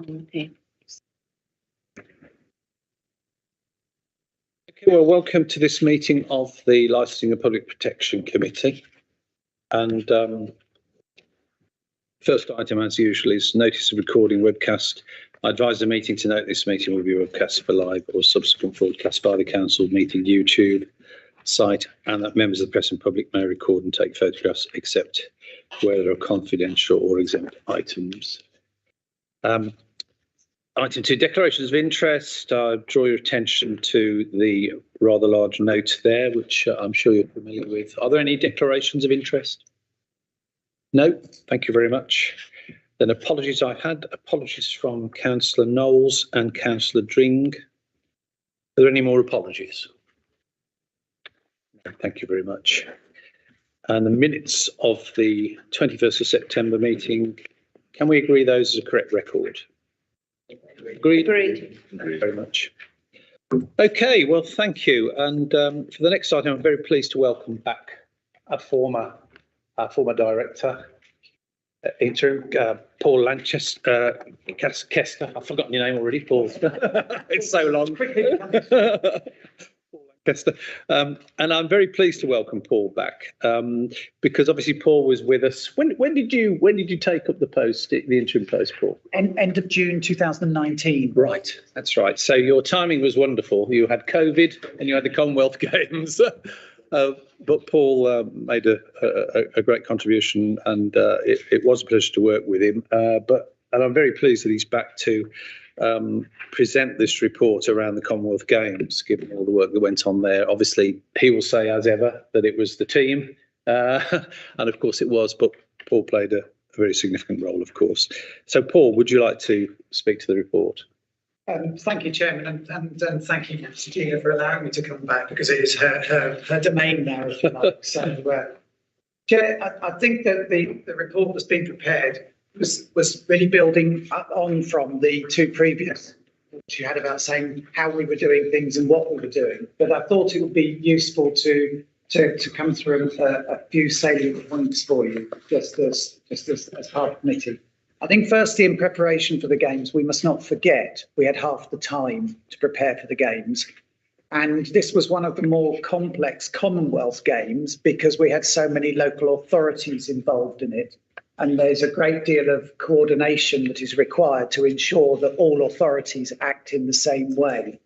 Okay, well, welcome to this meeting of the Licensing and Public Protection Committee. And first item, as usual, is notice of recording webcast. I advise the meeting to note this meeting will be webcast for live or subsequent broadcast by the Council meeting YouTube site, and that members of the press and public may record and take photographs except where there are confidential or exempt items. Item 2, declarations of interest. I draw your attention to the rather large note there, which I'm sure you're familiar with. Are there any declarations of interest? No, thank you very much. Then apologies. I had apologies from Councillor Knowles and Councillor Dring. Are there any more apologies? No, thank you very much. And the minutes of the 21st of September meeting, can we agree those as a correct record? Agreed. agreed. Thank you very much. Okay, well, thank you. And for the next item, I'm very pleased to welcome back our former director, interim, Paul Lanchester, Kester. I've forgotten your name already, Paul. It's so long. Kester. And I'm very pleased to welcome Paul back because obviously Paul was with us. When did you take up the post, the interim post, Paul? End of June 2019. Right, that's right. So your timing was wonderful. You had COVID and you had the Commonwealth Games, but Paul made a great contribution, and it was a pleasure to work with him. And I'm very pleased that he's back to present this report around the Commonwealth Games, given all the work that went on there. Obviously, he will say, as ever, that it was the team, and of course it was, but Paul played a very significant role, of course. So, Paul, would you like to speak to the report? Thank you, Chairman, and thank you, Gina, for allowing me to come back, because it is her domain now, if you like. So, Chair, I think that the report that's been prepared was really building on from the two previous, which you had about saying how we were doing things and what we were doing. But I thought it would be useful to come through a few salient points for you, just as part of the committee. I think firstly, in preparation for the Games, we must not forget we had half the time to prepare for the Games. And this was one of the more complex Commonwealth Games because we had so many local authorities involved in it. And there's a great deal of coordination that is required to ensure that all authorities act in the same way.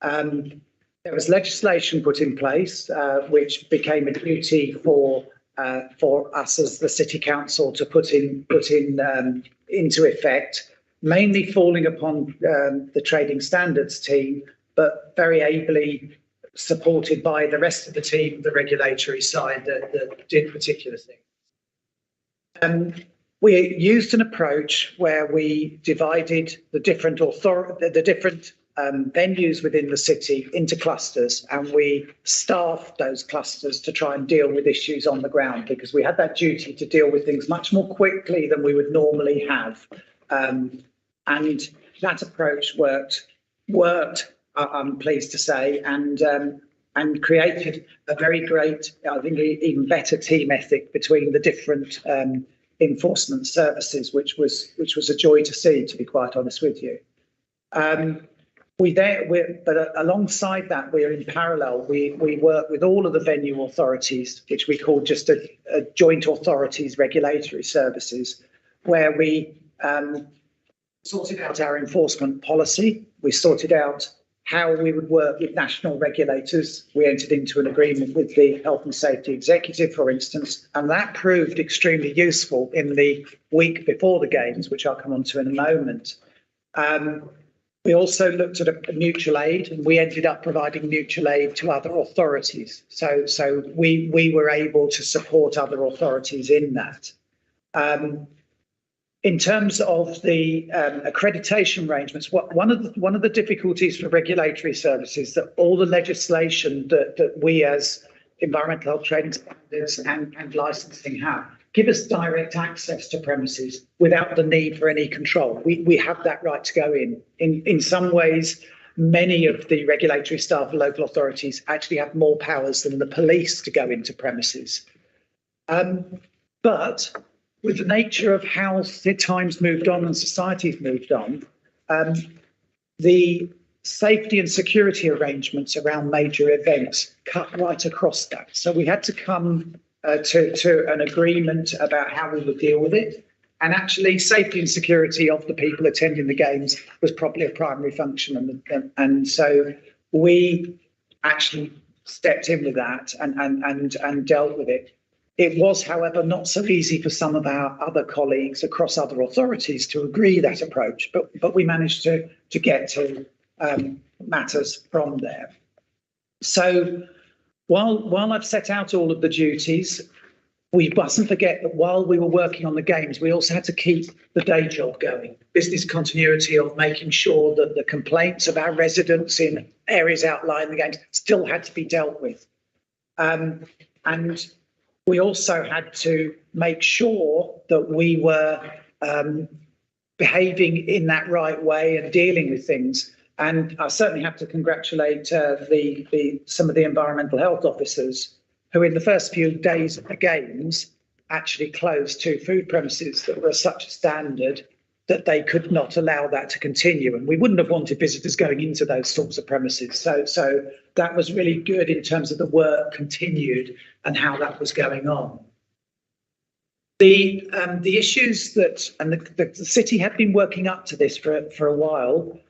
There was legislation put in place, which became a duty for us as the City Council to put into effect, mainly falling upon the Trading Standards team, but very ably supported by the rest of the team, the regulatory side that did particular things. We used an approach where we divided the different venues within the city into clusters, and we staffed those clusters to try and deal with issues on the ground, because we had that duty to deal with things much more quickly than we would normally have. And that approach worked, I'm pleased to say, and created a very great, I think, even better team ethic between the different enforcement services, which was a joy to see, to be quite honest with you. But alongside that, we're in parallel. We work with all of the venue authorities, which we call just a joint authorities regulatory services, where we sorted out our enforcement policy. We sorted out how we would work with national regulators. We entered into an agreement with the Health and Safety Executive, for instance, and that proved extremely useful in the week before the Games, which I'll come on to in a moment. We also looked at a mutual aid, and we ended up providing mutual aid to other authorities. So we were able to support other authorities in that. In terms of the accreditation arrangements, one of the difficulties for regulatory services that all the legislation that we as environmental health trading standards and licensing have give us direct access to premises without the need for any control. We have that right to go in. In some ways, many of the regulatory staff of local authorities actually have more powers than the police to go into premises. But with the nature of how the times moved on and society's moved on, the safety and security arrangements around major events cut right across that. So we had to come to an agreement about how we would deal with it. And actually, safety and security of the people attending the games was probably a primary function. And so we actually stepped in with that and dealt with it. It was, however, not so easy for some of our other colleagues across other authorities to agree that approach, but we managed to get to matters from there. So while I've set out all of the duties, we mustn't forget that while we were working on the games, we also had to keep the day job going. Business continuity of making sure that the complaints of our residents in areas outlying the games still had to be dealt with. And we also had to make sure that we were behaving in that right way and dealing with things. And I certainly have to congratulate some of the environmental health officers who in the first few days of the games actually closed 2 food premises that were of such a standard that they could not allow that to continue. And we wouldn't have wanted visitors going into those sorts of premises. So that was really good in terms of the work continued and how that was going on. The issues that, and the city had been working up to this for a while.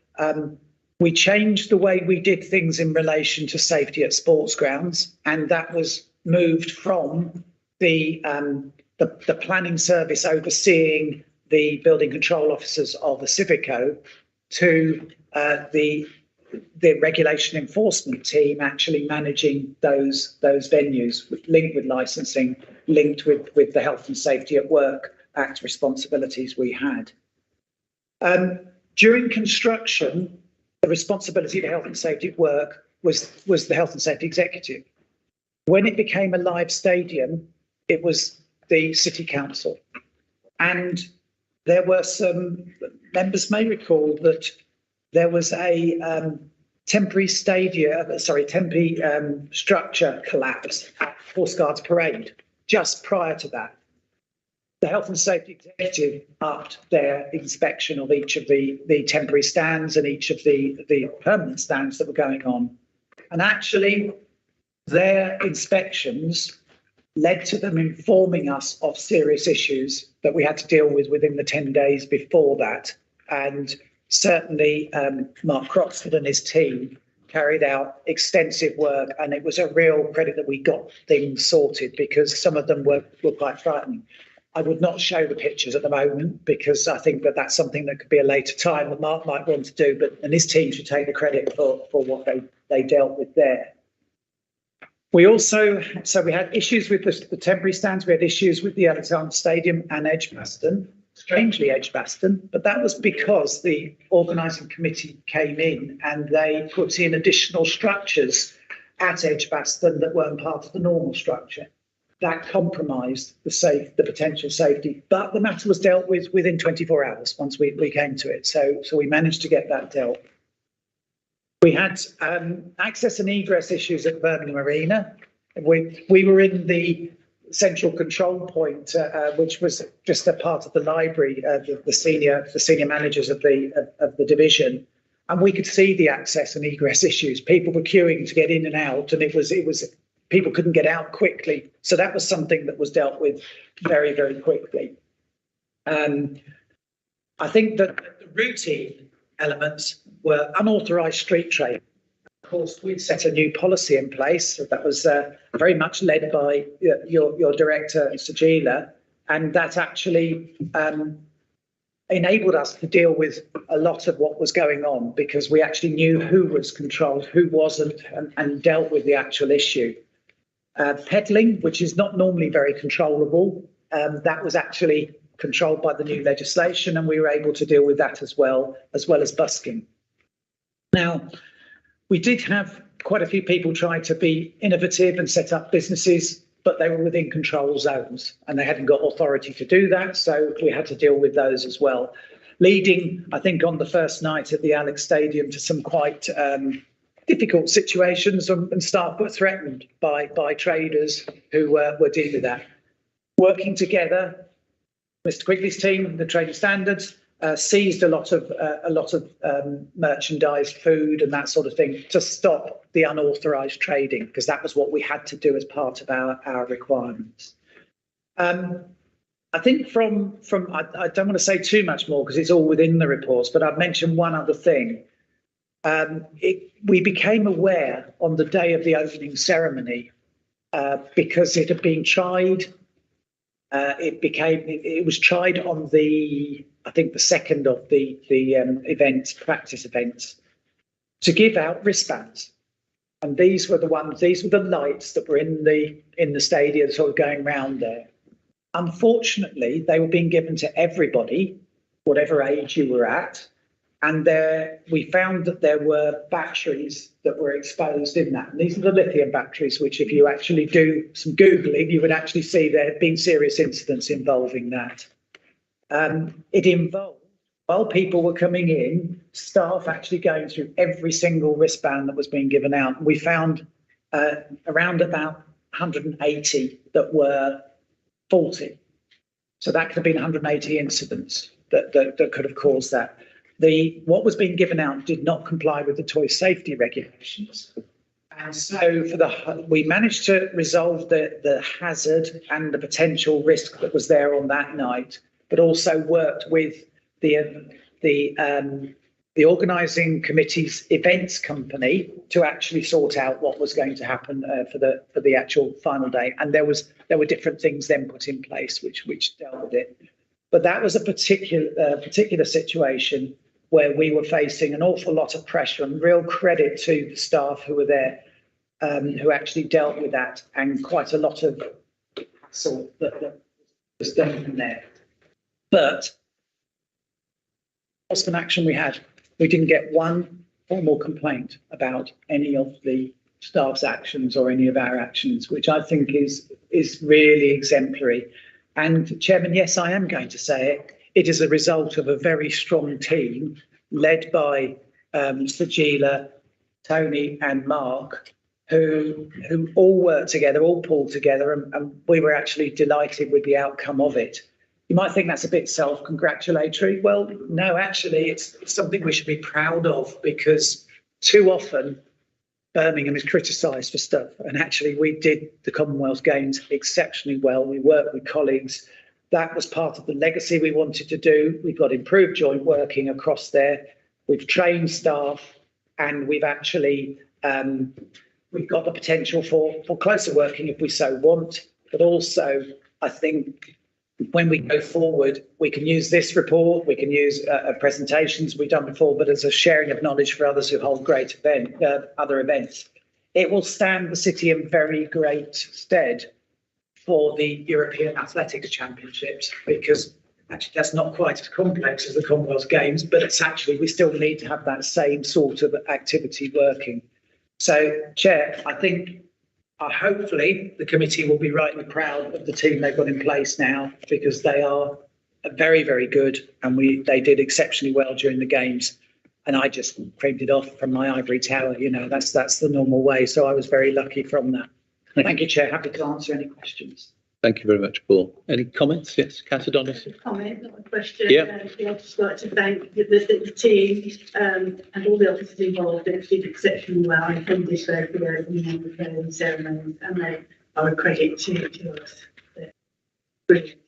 We changed the way we did things in relation to safety at sports grounds, and that was moved from the planning service overseeing the building control officers of the Civico to the regulation enforcement team actually managing those venues, linked with licensing, linked with the Health and Safety at Work Act responsibilities we had. During construction, the responsibility of health and safety at work was the health and safety executive. When it became a live stadium, it was the city council. And there were some members may recall that there was a temporary structure collapse at Horse Guards Parade just prior to that. The health and safety executive upped their inspection of each of the temporary stands and each of the permanent stands that were going on. And actually, their inspections led to them informing us of serious issues that we had to deal with within the 10 days before that. And certainly Mark Croxford and his team carried out extensive work, and it was a real credit that we got things sorted because some of them were quite frightening. I would not show the pictures at the moment because I think that that's something that could be a later time that Mark might want to do, and his team should take the credit for what they dealt with there. We also, so we had issues with the temporary stands, we had issues with the Alexander Stadium and Edgbaston, strangely Edgbaston, but that was because the organising committee came in and they put in additional structures at Edgbaston that weren't part of the normal structure. That compromised the potential safety, but the matter was dealt with within 24 hours once we came to it. So we managed to get that dealt. We had access and egress issues at Birmingham Arena. We were in the central control point, which was just a part of the library, the senior managers of the division, and we could see the access and egress issues. People were queuing to get in and out, and it was people couldn't get out quickly. So that was something that was dealt with very, very quickly. I think that the routine elements were unauthorised street trade. Of course, we'd set a new policy in place that was very much led by your director, Mr. Gila, and that actually enabled us to deal with a lot of what was going on because we actually knew who was controlled, who wasn't, and dealt with the actual issue. Peddling, which is not normally very controllable, that was actually controlled by the new legislation, and we were able to deal with that as well as busking. Now, we did have quite a few people try to be innovative and set up businesses, but they were within control zones and they hadn't got authority to do that, so we had to deal with those as well. Leading, I think, on the first night at the Alex Stadium to some quite difficult situations, and staff were threatened by traders who were dealing with that. Working together, Mr. Quigley's team, the trading standards, seized a lot of merchandise, food, and that sort of thing to stop the unauthorised trading, because that was what we had to do as part of our requirements. I think from I don't want to say too much more because it's all within the reports, but I've mentioned one other thing. We became aware on the day of the opening ceremony because it had been tried. It was tried on I think the second of the practice events, to give out wristbands, and these were the lights that were in the stadium, sort of going round there. Unfortunately, they were being given to everybody, whatever age you were at, and we found that there were batteries that were exposed in that. And these are the lithium batteries, which if you actually do some Googling, you would actually see there had been serious incidents involving that. It involved, while people were coming in, staff actually going through every single wristband that was being given out. We found around about 180 that were faulty. So that could have been 180 incidents that could have caused that. What was being given out did not comply with the toy safety regulations. And so we managed to resolve the hazard and the potential risk that was there on that night, but also worked with the organising committee's events company to actually sort out what was going to happen for the actual final day. And there were different things then put in place which dealt with it. But that was a particular situation where we were facing an awful lot of pressure, and real credit to the staff who were there, who actually dealt with that, and quite a lot of hassle that was done from there. But what's an action we had? We didn't get one formal complaint about any of the staff's actions or any of our actions, which I think is really exemplary. And Chairman, yes, I am going to say it. It is a result of a very strong team led by Sajila, Tony and Mark, who all worked together, all pulled together, and we were actually delighted with the outcome of it. You might think that's a bit self-congratulatory. Well, no, actually, it's something we should be proud of, because too often Birmingham is criticised for stuff. And actually, we did the Commonwealth Games exceptionally well. We worked with colleagues. That was part of the legacy we wanted to do. We've got improved joint working across there. We've trained staff, and we've actually we've got the potential for closer working if we so want. But also, I think when we go forward, we can use this report, we can use presentations we've done before, but as a sharing of knowledge for others who hold great other events. It will stand the city in very great stead for the European Athletics Championships, because actually that's not quite as complex as the Commonwealth Games, but it's actually, we still need to have that same sort of activity working. So, Chair, I think hopefully the committee will be rightly proud of the team they've got in place now, because they are very, very good, and they did exceptionally well during the games. And I just creamed it off from my ivory tower. You know, that's the normal way. So I was very lucky from that. Thank you, Chair. Happy to answer any questions. Thank you very much, Paul. Any comments? Yes, Councillor Donaldson. Comment, not a question. Yeah. I'd just like to thank the team and all the officers involved. They did exceptionally well. I think this for the opening and the ceremonies, and they are a credit to us. Brilliant.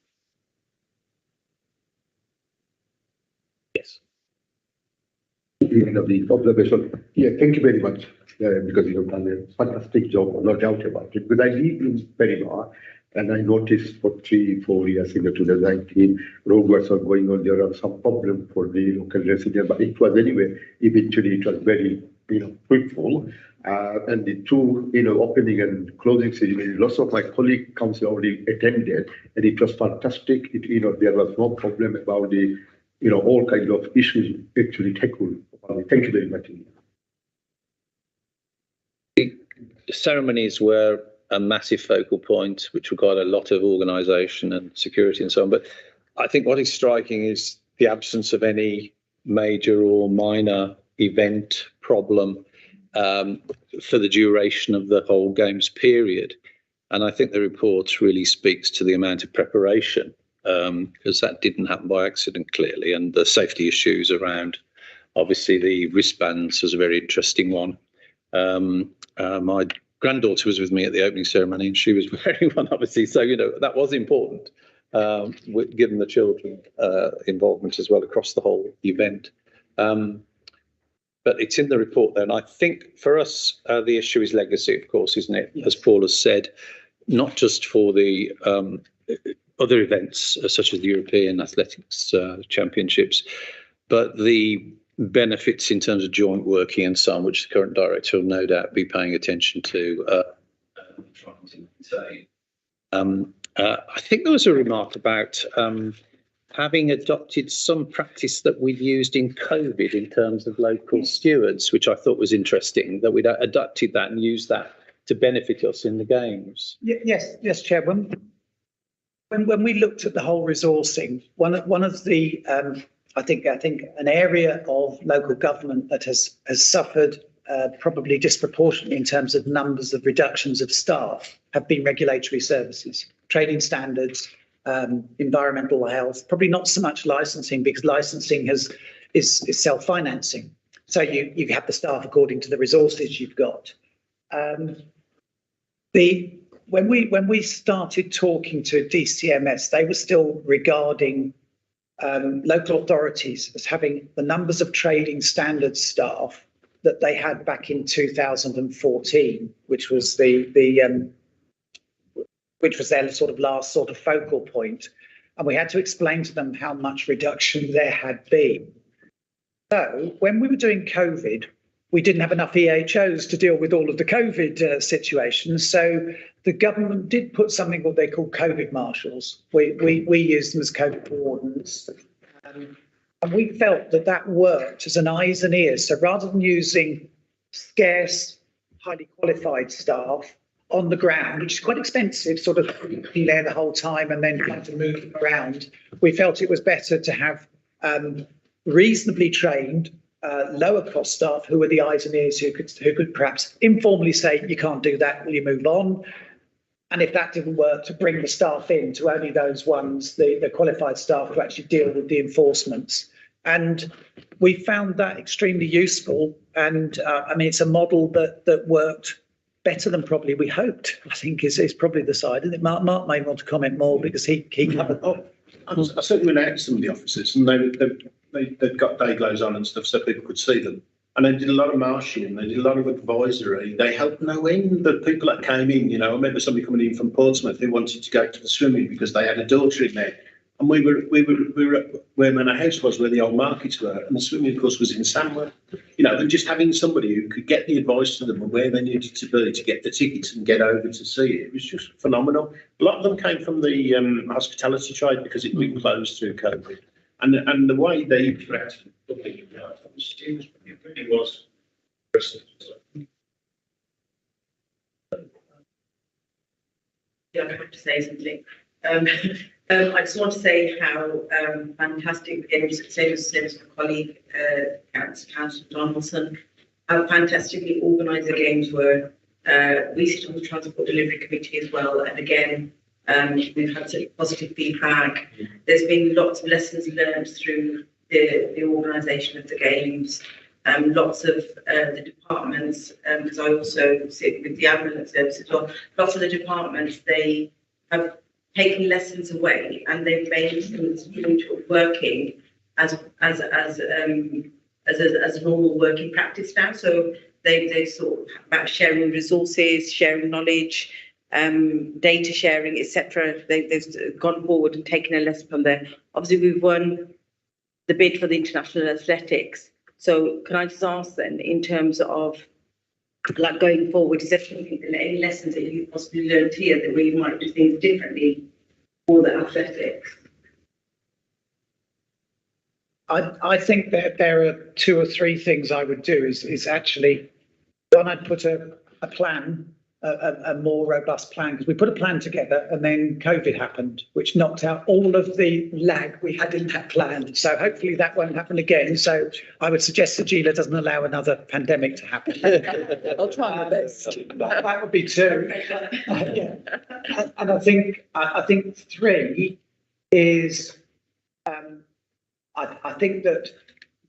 Yes. Of the observation. Yeah, thank you very much, because you have done a fantastic job, no doubt about it. Because I live in Perima, and I noticed for 3-4 years in the 2019, roadworks are going on. There are some problem for the local resident, but it was anyway, eventually it was very, fruitful. And the two, opening and closing ceremony, lots of my colleague council already attended, and it was fantastic. There was no problem about the, all kinds of issues actually tackled. Thank you very much. The ceremonies were a massive focal point, which required a lot of organisation and security and so on. But I think what is striking is the absence of any major or minor event problem for the duration of the whole games period. And I think the report really speaks to the amount of preparation because that didn't happen by accident, clearly, and the safety issues around, obviously, the wristbands was a very interesting one. My granddaughter was with me at the opening ceremony, and she was wearing one, obviously, so, that was important, given the children involvement as well across the whole event. But it's in the report there, and I think for us, the issue is legacy, of course, isn't it? As Paul has said, not just for the other events such as the European Athletics Championships, but the benefits in terms of joint working and so on, which the current director will no doubt be paying attention to. I think there was a remark about having adopted some practice that we'd used in COVID in terms of local stewards, which I thought was interesting, that we'd adapted that and used that to benefit us in the games. Yes, Chair. When we looked at the whole resourcing, one of the I think an area of local government that has suffered probably disproportionately in terms of numbers of reductions of staff have been regulatory services, trading standards, environmental health, probably not so much licensing, because licensing is self-financing. So you have the staff according to the resources you've got. When we started talking to DCMS, they were still regarding local authorities as having the numbers of trading standards staff that they had back in 2014, which was which was their sort of last sort of focal point. And we had to explain to them how much reduction there had been. So when we were doing COVID, we didn't have enough EHOs to deal with all of the COVID situations. So the government did put something what they call COVID marshals. We used them as COVID wardens. And we felt that worked as an eyes and ears. So rather than using scarce, highly qualified staff on the ground, which is quite expensive, sort of being there the whole time and then trying to move them around, we felt it was better to have reasonably trained, lower cost staff who were the eyes and ears who could perhaps informally say, you can't do that, will you move on? And if that didn't work, to bring the staff in to only those ones, the qualified staff who actually deal with the enforcements. And we found that extremely useful. And it's a model that worked better than probably we hoped, I think is probably the side. And Mark may want to comment more because he covered that. I certainly went out to some of the offices and they've got day glows on and stuff so people could see them. And they did a lot of marshalling, they did a lot of advisory. They helped no end. The people that came in, I remember somebody coming in from Portsmouth who wanted to go to the swimming because they had a daughter in there. And we were at where Manor House was, where the old markets were, and the swimming, of course, was in Samworth. And just having somebody who could get the advice to them and where they needed to be to get the tickets and get over to see it was just phenomenal. A lot of them came from the hospitality trade because it was closed through COVID. And the way they interacted with the public, it really was impressive. Yeah, I have to say something. I just want to say how fantastic it was, same as my colleague, Councillor Donaldson, how fantastically organised the games were. We sit on the Transport Delivery Committee as well, and again, we've had such positive feedback. There's been lots of lessons learned through the organisation of the games. Lots of the departments, because I also sit with the ambulance service as well, lots of the departments, they have taken lessons away and they've made them working as a normal working practice now. So they sort of about sharing resources, sharing knowledge, data sharing, etc. They've gone forward and taken a lesson from there. Obviously, we've won the bid for the International Athletics. So can I just ask then, in terms of like going forward, is there any lessons that you possibly learned here that we might do things differently for the athletics? I think that there are 2 or 3 things I would do is actually, one, I'd put a plan, a more robust plan, because we put a plan together and then COVID happened, which knocked out all of the lag we had in that plan. So hopefully that won't happen again. So I would suggest that GLA doesn't allow another pandemic to happen. I'll try my best. That would be 2. Yeah. And I think 3 is, I think that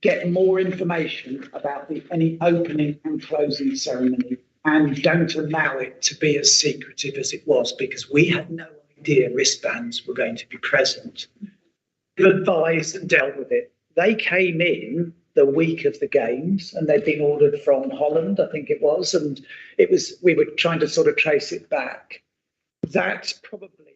get more information about any opening and closing ceremony, and don't allow it to be as secretive as it was, because we had no idea wristbands were going to be present. We've advised and dealt with it. They came in the week of the games, and they'd been ordered from Holland, I think it was, and we were trying to sort of trace it back. That probably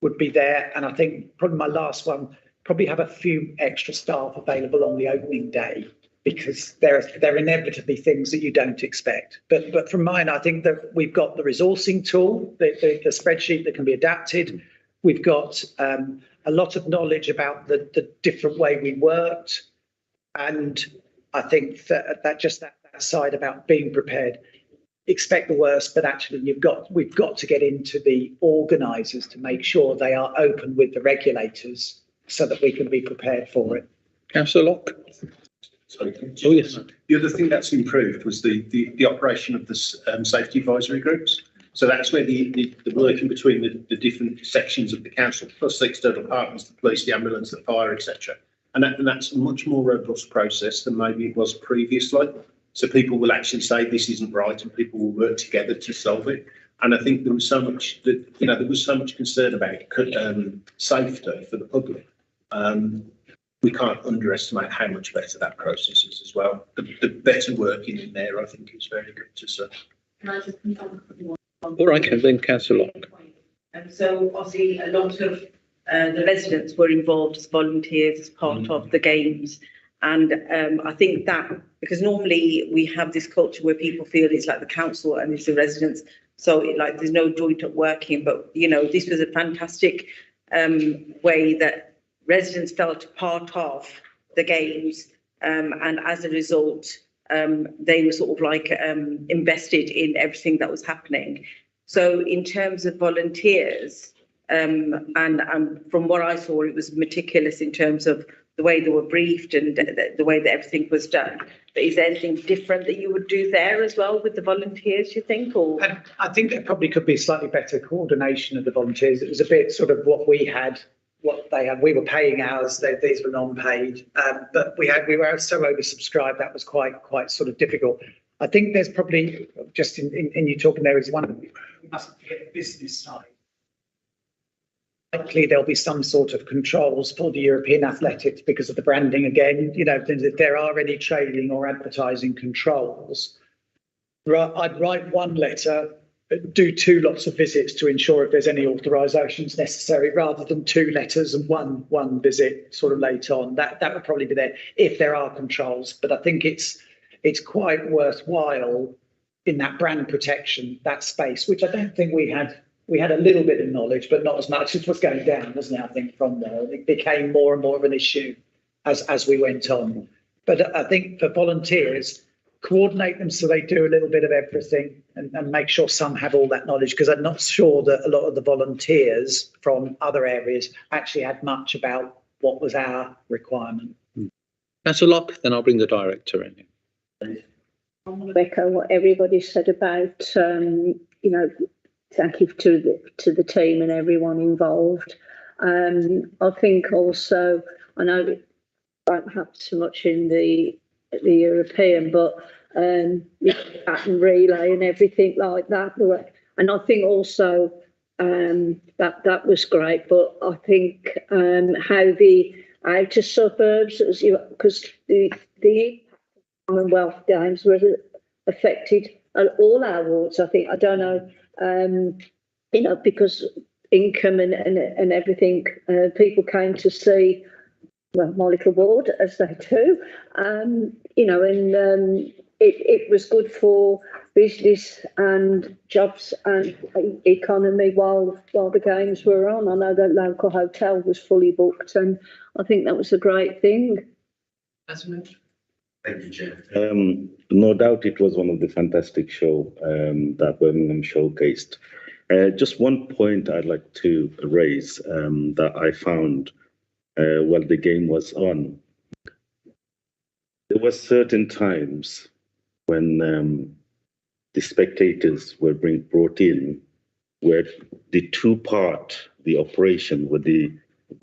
would be there, and I think probably my last one, probably have a few extra staff available on the opening day, because there are inevitably things that you don't expect. But from mine, I think that we've got the resourcing tool, the spreadsheet that can be adapted. We've got a lot of knowledge about the different way we worked. And I think that side about being prepared, expect the worst, but actually we've got to get into the organisers to make sure they are open with the regulators so that we can be prepared for it. Councillor Locke? Sorry. Oh, yes. The other thing that's improved was the operation of the safety advisory groups. So that's where the working between the different sections of the council, plus the external partners, the police, the ambulance, the fire, etc. And that's a much more robust process than maybe it was previously. So people will actually say this isn't right, and people will work together to solve it. And I think there was so much concern about safety for the public. We can't underestimate how much better that process is as well. The better working in there, I think, is very good to see. Can I just All right, then Councillor Locke. So obviously a lot of the residents were involved as volunteers as part of the games. And I think that, because normally we have this culture where people feel it's like the council and it's the residents, so there's no joint up working. But this was a fantastic way that residents felt part of the games, and as a result, they were sort of invested in everything that was happening. So in terms of volunteers, and from what I saw, it was meticulous in terms of the way they were briefed and the way that everything was done. But is there anything different that you would do there as well with the volunteers, you think? Or I think there probably could be slightly better coordination of the volunteers. It was a bit sort of what we had, what they had. We were paying ours; these were non-paid, but we were so oversubscribed that was quite sort of difficult. I think there's probably, just in you talking, there is one, we mustn't forget the business side. Likely there'll be some sort of controls for the European athletics because of the branding again. If there are any trading or advertising controls, I'd write one letter, do 2 lots of visits to ensure if there's any authorisations necessary, rather than 2 letters and one visit sort of late on. That would probably be there if there are controls. But I think it's quite worthwhile in that brand protection, that space, which I don't think we had. We had a little bit of knowledge, but not as much. It was going down, wasn't it? I think from there, it became more and more of an issue as we went on. But I think for volunteers, coordinate them so they do a little bit of everything, and make sure some have all that knowledge, because I'm not sure that a lot of the volunteers from other areas actually had much about what was our requirement. Councillor Locke, then I'll bring the director in. I want to echo what everybody said about, thank you to the team and everyone involved. I think also, I know it won't happen so much in the European, but pattern relay and everything like that. And I think also that was great. But I think how the outer suburbs, because the Commonwealth Games were affected all our wards. I don't know, because income and everything, people came to see, well, my little ward, as they do, and it was good for business and jobs and economy while the games were on. I know the local hotel was fully booked, and I think that was a great thing. Thank you, Chair. No doubt it was one of the fantastic show that Birmingham showcased. Just one point I'd like to raise that I found while the game was on. There were certain times when the spectators were brought in, where the operation with the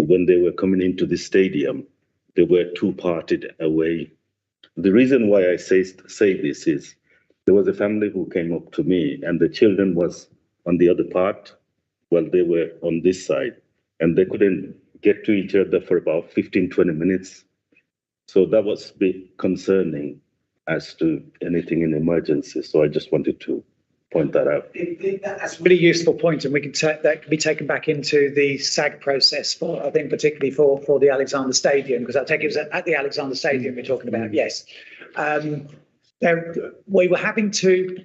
when they were coming into the stadium, they were two-parted away. The reason why I say this is there was a family who came up to me and the children was on the other part while they were on this side, and they couldn't get to each other for about 15, 20 minutes. So that was a bit concerning as to anything in emergency. So I just wanted to point that out. That's a really useful point, and we can that can be taken back into the SAG process for, I think, particularly for the Alexander Stadium, because I take it was at the Alexander Stadium we're talking about. Yes, we were having to.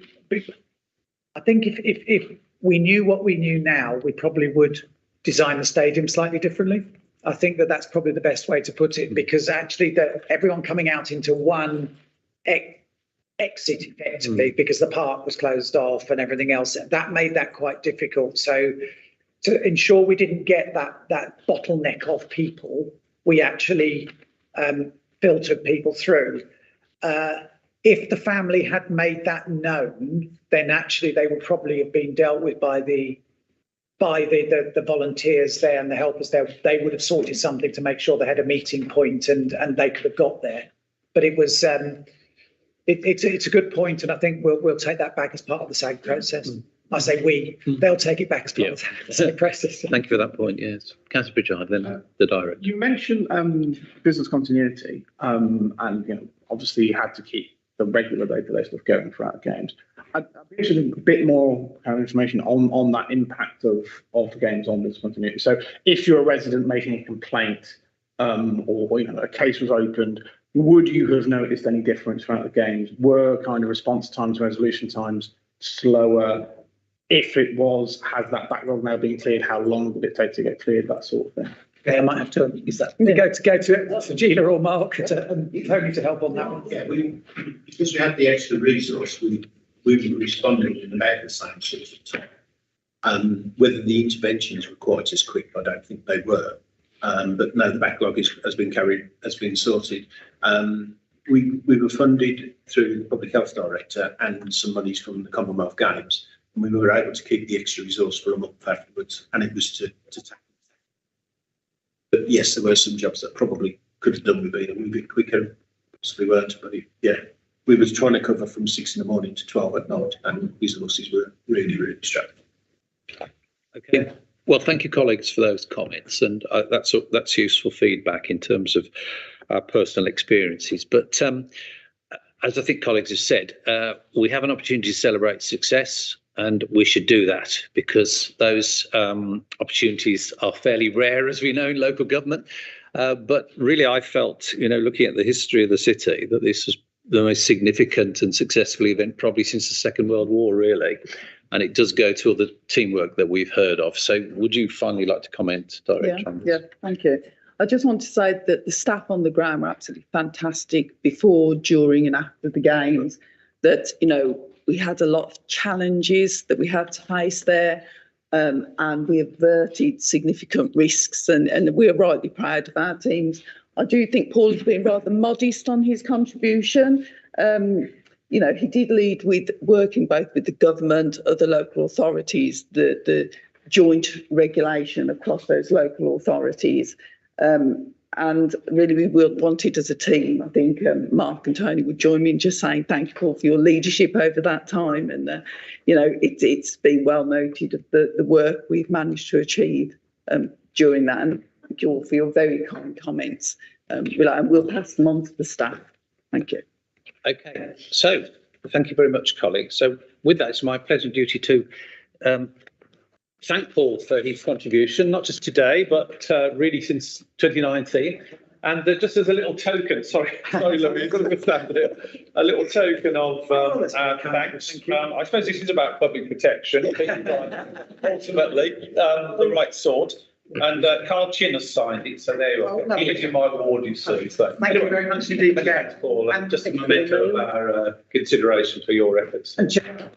I think if we knew what we knew now, we probably would design the stadium slightly differently. I think that's probably the best way to put it, because actually everyone coming out into one exit effectively, because the park was closed off and everything else, that made that quite difficult. So to ensure we didn't get that bottleneck of people, we actually filtered people through. If the family had made that known, then actually they would probably have been dealt with by the volunteers there and the helpers there. They would have sorted something to make sure they had a meeting point and they could have got there. But it was it's a good point, and I think we'll take that back as part of the SAG process. I say they'll take it back as part of the SAG process. Thank you for that point. Yes, Councillor Pritchard, then the director. You mentioned business continuity, and obviously you had to keep the regular day-to-day stuff going throughout the games. I'd be interested in a bit more kind of information on that impact of the games on business continuity. So, if you're a resident making a complaint, or a case was opened, would you have noticed any difference throughout the games? Were kind of response times, resolution times slower? If it was, has that backlog now been cleared? How long did it take to get cleared? That sort of thing. Yeah, I might have to use that. Go to Gina or Mark and Tony to help on that one. Yeah, because we had the extra resource, we were responding in about the same sort of time. Whether the interventions were quite as quick, I don't think they were. But no, the backlog has been sorted. We were funded through the Public Health Director and some monies from the Commonwealth Games, and we were able to keep the extra resource for a month afterwards, and it was to tackle. But yes, there were some jobs that probably could have done with being a wee bit quicker, possibly weren't. But we were trying to cover from 6 a.m. to 12 at night, and resources were really, really strapped. Okay. Well, thank you, colleagues, for those comments, and that's useful feedback in terms of our personal experiences. But as I think colleagues have said, we have an opportunity to celebrate success, and we should do that, because those opportunities are fairly rare, as we know, in local government. But really, I felt, looking at the history of the city, that this was the most significant and successful event probably since the Second World War, really. And it does go to all the teamwork that we've heard of. So would you finally like to comment, Director? Yeah, thank you. I just want to say that the staff on the ground were absolutely fantastic before, during and after the games. That, we had a lot of challenges that we had to face there, and we averted significant risks, and we're rightly proud of our teams. I do think Paul has been rather modest on his contribution. He did lead with working both with the government, other local authorities, the joint regulation across those local authorities. And really, we wanted as a team, I think Mark and Tony would join me in just saying thank you, Paul, for your leadership over that time. And, it's been well noted of the work we've managed to achieve during that. And thank you all for your very kind comments. We'll pass them on to the staff. Thank you. Okay, so thank you very much, colleagues. So with that, it's my pleasant duty to thank Paul for his contribution, not just today, but really since 2019. And just as a little token, sorry, Louis, a little token of thanks. I suppose this is about public protection, ultimately, the right sort. And Carl Chin has signed it, so there you are. He lives in my ward, you see. So thank you very much indeed again, Paul. And just a memento of our consideration for your efforts. And Chair,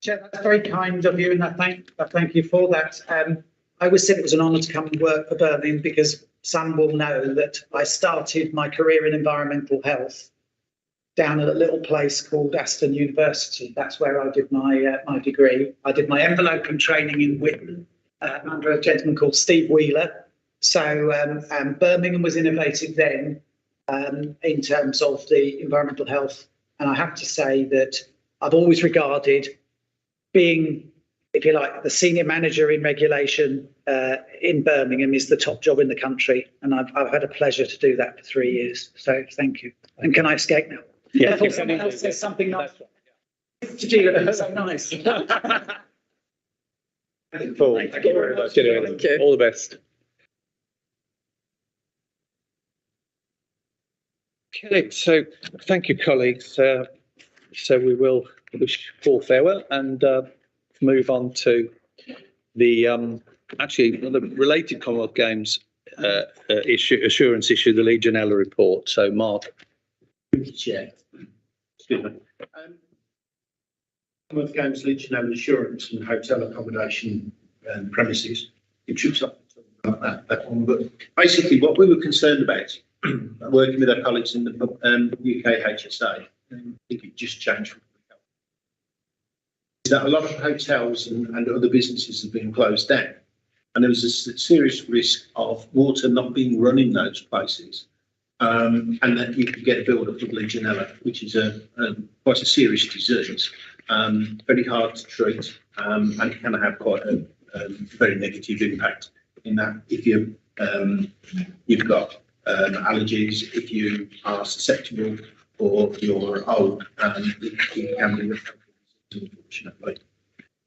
that's very kind of you, and I thank you for that. I always said it was an honour to come and work for Birmingham, because Sam will know that I started my career in environmental health down at a little place called Aston University. That's where I did my my degree. I did my enveloping training in Whitton under a gentleman called Steve Wheeler. So Birmingham was innovative then in terms of the environmental health. And I have to say that I've always regarded being, if you like, the senior manager in regulation in Birmingham is the top job in the country. And I've had a pleasure to do that for 3 years. So thank you. And can I escape now? Yeah. I thought someone else said something nice. To do it, so nice. Paul, Thank you very much. Thank you. all the best. Okay, so thank you, colleagues. So we will wish Paul farewell and move on to the actually the related Commonwealth Games assurance issue, the Legionella report. So, Mark. Chair. Excuse me. Commonwealth Games Legionella assurance and hotel accommodation premises. It should something like that one. But basically, what we were concerned about, working with our colleagues in the UK HSA, I think it just changed from is that a lot of hotels and other businesses have been closed down, and there was a serious risk of water not being run in those places. And that you could get a build-up of Legionella, which is quite a serious disease, very hard to treat, and it can have quite a very negative impact in that if you've got allergies, if you are susceptible or you're old, it can be unfortunately.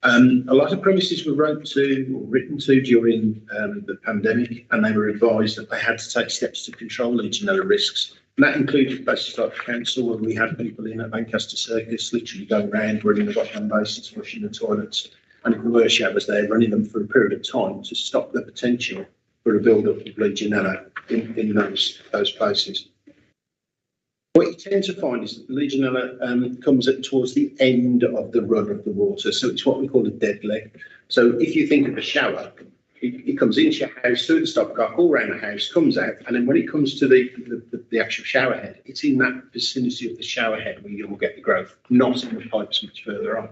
A lot of premises were written to during the pandemic, and they were advised that they had to take steps to control Legionella risks. And that included places like the council, where we had people in at Lancaster Circus literally going around running the bottom basins, flushing the toilets, and if there were showers there, running them for a period of time to stop the potential for a build-up of Legionella in those places. What you tend to find is that Legionella comes towards the end of the run of the water, so it's what we call a dead leg. So if you think of a shower, it comes into your house, through the stopcock, all around the house, comes out, and then when it comes to the actual shower head, it's in that vicinity of the shower head where you'll get the growth, not in the pipes much further on.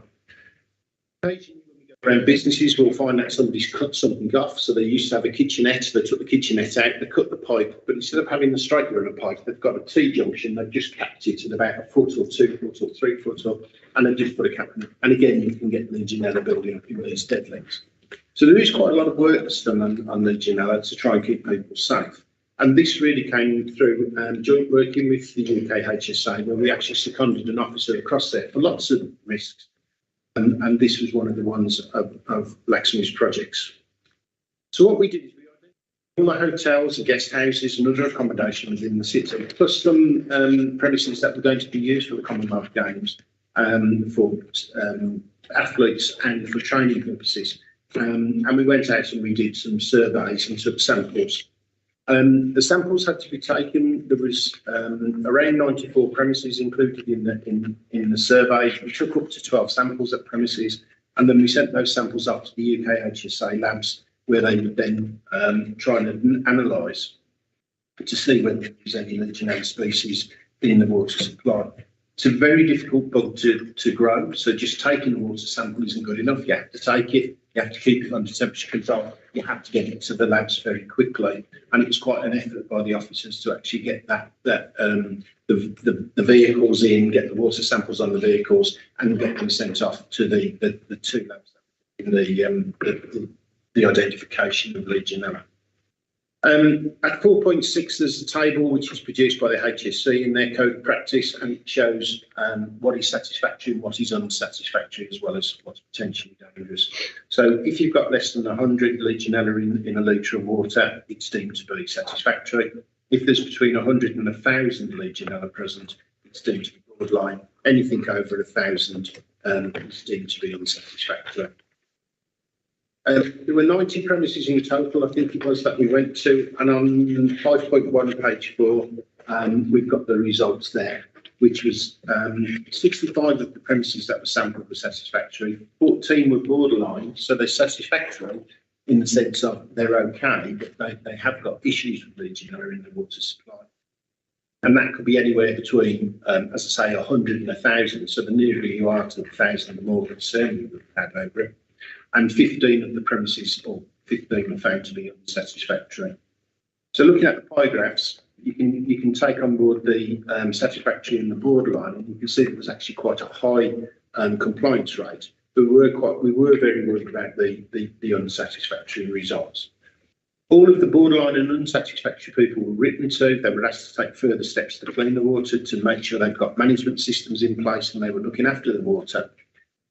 Occasionally, when we go around businesses, we'll find that somebody's cut something off. So they used to have a kitchenette, they took the kitchenette out, they cut the pipe, but instead of having the straight run of pipe, they've got a T-junction, they've just capped it at about 1 foot or 2 foot or 3 foot up, and they've just put a cap in it. And again, you can get Legionella building up in these dead legs. So there is quite a lot of work that's done on Legionella to try and keep people safe. And this really came through joint working with the UK HSA, where we actually seconded an officer across there for lots of risks. And this was one of the ones of Lakshmi's projects. So what we did is we identified all the hotels and guest houses and other accommodation within the city, plus some premises that were going to be used for the Commonwealth Games for athletes and for training purposes. And we went out and we did some surveys and took samples. The samples had to be taken. There was around 94 premises included in the survey. We took up to 12 samples at premises, and then we sent those samples up to the UK HSA labs, where they would then try and analyse to see whether there was any Legionella species in the water supply. It's a very difficult bug to grow, so just taking the water sample isn't good enough. You have to take it, you have to keep it under temperature control, you have to get it to the labs very quickly, and it was quite an effort by the officers to actually get the vehicles in, get the water samples on the vehicles, and get them sent off to the two labs in the identification of Legionella. At 4.6, there's a table which is produced by the HSC in their code of practice, and it shows what is satisfactory and what is unsatisfactory, as well as what's potentially dangerous. So if you've got less than 100 Legionella in a litre of water, it's deemed to be satisfactory. If there's between 100 and 1,000 Legionella present, it's deemed to be borderline. Anything over 1,000 is deemed to be unsatisfactory. There were 90 premises in total, I think it was, that we went to, and on 5.1 page 4, we've got the results there, which was 65 of the premises that were sampled were satisfactory, 14 were borderline, so they're satisfactory in the sense of they're okay, but they have got issues with Legionella in the water supply. And that could be anywhere between, as I say, 100 and 1,000. So the nearer you are to 1,000, the more concern you would have over it. And 15 of the premises, or 15 are found to be unsatisfactory. So looking at the pie graphs, you can take on board the satisfactory and the borderline, and you can see it was actually quite a high compliance rate. But we were very worried about the unsatisfactory results. All of the borderline and unsatisfactory people were written to. They were asked to take further steps to clean the water, to make sure they've got management systems in place and they were looking after the water.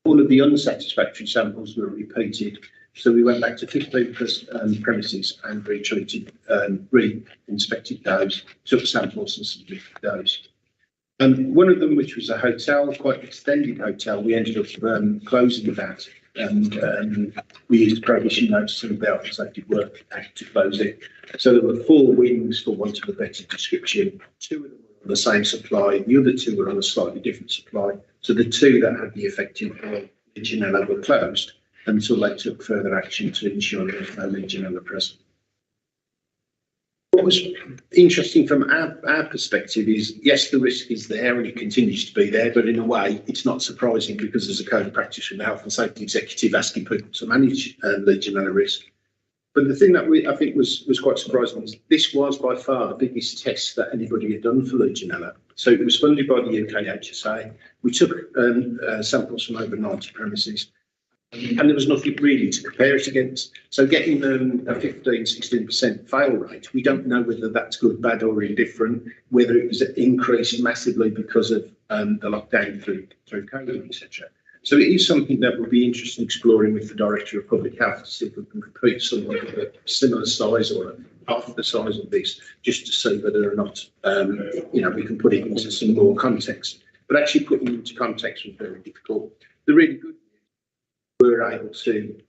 All of the unsatisfactory samples were repeated. So we went back to 15 premises and retreated, re-inspected those, took samples and submitted those. One of them, which was a hotel, quite an extended hotel, we ended up closing that. And we used prohibition notice and the Health and Safety Work Act to close it. So there were 4 wings, for want of a better description. 2 of them were on the same supply, the other 2 were on a slightly different supply. So the 2 that had the effective Legionella were closed until they took further action to ensure there was no Legionella present. What was interesting from our perspective is, yes, the risk is there and it continues to be there, but in a way it's not surprising because there's a code of practice from the Health and Safety Executive asking people to manage Legionella risk. But the thing that I think was quite surprising is this was by far the biggest test that anybody had done for Legionella. So it was funded by the UK HSA. We took samples from over 90 premises. And there was nothing really to compare it against. So getting a 15-16% fail rate, we don't know whether that's good, bad or indifferent, whether it was increased massively because of the lockdown through COVID, etc. So it is something that we'll be interested in exploring with the Director of Public Health to see if we can repeat something of a similar size or half the size of this, just to see whether or not we can put it into some more context. But actually putting it into context was very difficult. The really good were able to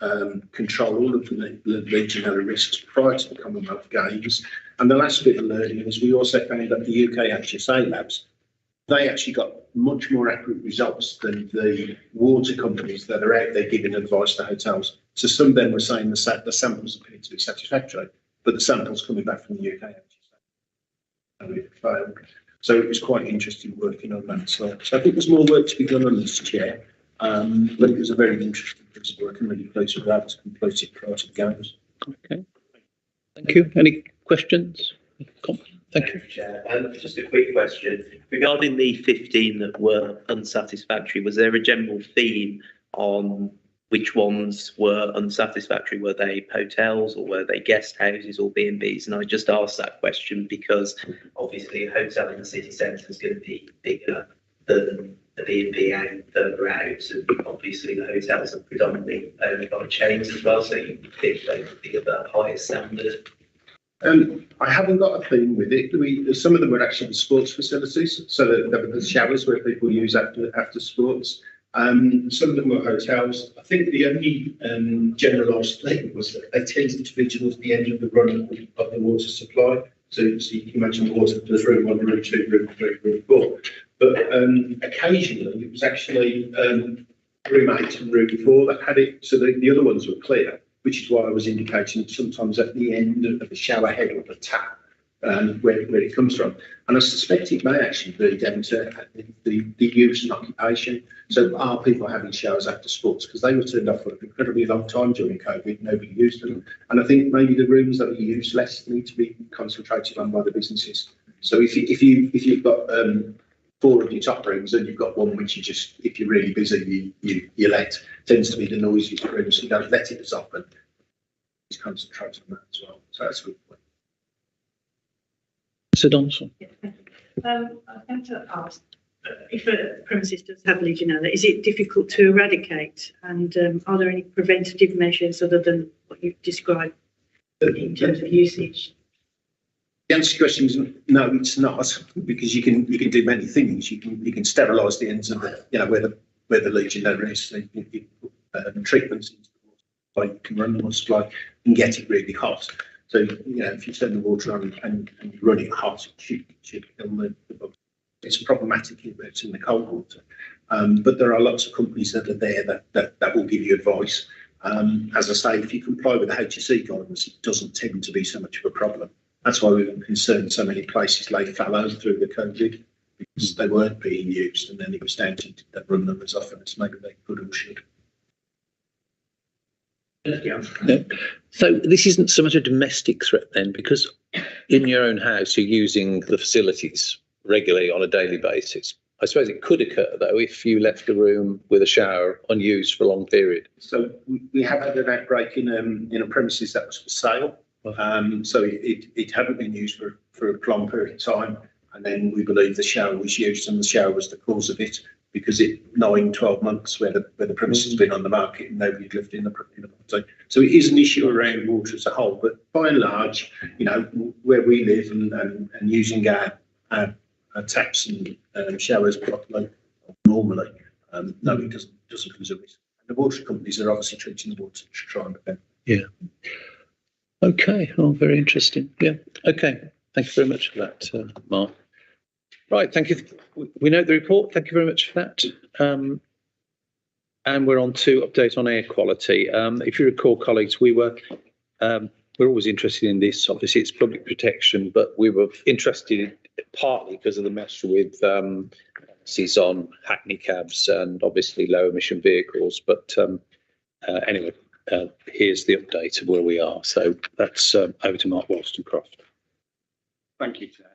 control all of the Legionella risks prior to the Commonwealth Games. And the last bit of learning was we also found that the UK HSA labs, they actually got much more accurate results than the water companies that are out there giving advice to hotels. So some of them were saying the samples appeared to be satisfactory, but the samples coming back from the UK HSA failed. So it was quite interesting working on that as well. So I think there's more work to be done on this, Chair. But it was a very interesting piece of work and really pleased we were able to complete it prior to the Games. Okay. Thank you. Any questions? Thank you. Chair. Just a quick question. Regarding the 15 that were unsatisfactory, was there a general theme on which ones were unsatisfactory? Were they hotels or were they guest houses or B&Bs? And I just asked that question because obviously a hotel in the city centre is going to be bigger than the B&B out further out, and obviously the hotels are predominantly owned by chains as well, so you think they would be of a higher standard. I haven't got a theme with it. Some of them were actually sports facilities, so there were the showers where people use after sports. Some of them were hotels. I think the only generalised thing was that they tended to be towards the end of the run of the water supply. So you can imagine water, there's room 1, room 2, room 3, room 4. But occasionally it was actually room 8 and room 4 that had it. So the other ones were clear, which is why I was indicating sometimes at the end of the shower head or the tap where it comes from. And I suspect it may actually be down to the use and occupation. So are people having showers after sports? Because they were turned off for an incredibly long time during COVID, nobody used them. And I think maybe the rooms that are used less need to be concentrated on by the businesses. So if you've got 4 of your top rooms and you've got one which you just, if you're really busy, you let, tends to be the noisiest room, so you don't let it as often. Just concentrate on that as well. So that's a good point. Mr. Donaldson. I want to ask, if a premises does have Legionella, is it difficult to eradicate? And are there any preventative measures other than what you've described in terms of usage? The answer to your question is no, it's not, because you can do many things. You can sterilise the ends of the, where the Legionella is. So you can put treatments into the water, you can run the water supply and get it really hot. So if you turn the water on and you run it hot, it should kill the bugs. It's problematic if it's in the cold water. But there are lots of companies that are there that will give you advice. As I say, if you comply with the HSE guidance, it doesn't tend to be so much of a problem. That's why we were concerned so many places lay fallow through the COVID because they weren't being used, and then it was down to that run them as often as maybe they could or should. Yeah. So this isn't so much a domestic threat then, because in your own house you're using the facilities regularly on a daily basis. I suppose it could occur though if you left a room with a shower unused for a long period. So we have had an outbreak in a premises that was for sale. So it hadn't been used for a long period of time, and then we believe the shower was used, and the shower was the cause of it, because 9-12 months where the premise has been on the market and nobody lived in the property. So it is an issue around water as a whole, but by and large, you know, where we live and using our taps and showers properly, normally, no, it doesn't pose a risk. And the water companies are obviously treating the water to try and prevent. Yeah. Okay. Oh, very interesting. Yeah. Okay. Thank you very much for that, Mark. Right. Thank you. We note the report. Thank you very much for that. And we're on to update on air quality. If you recall, colleagues, we're always interested in this. Obviously, it's public protection, but we were interested in partly because of the mess with emphasis on hackney cabs and obviously low emission vehicles. But anyway, here's the update of where we are. So that's over to Mark Wollstonecroft. Thank you, Chair.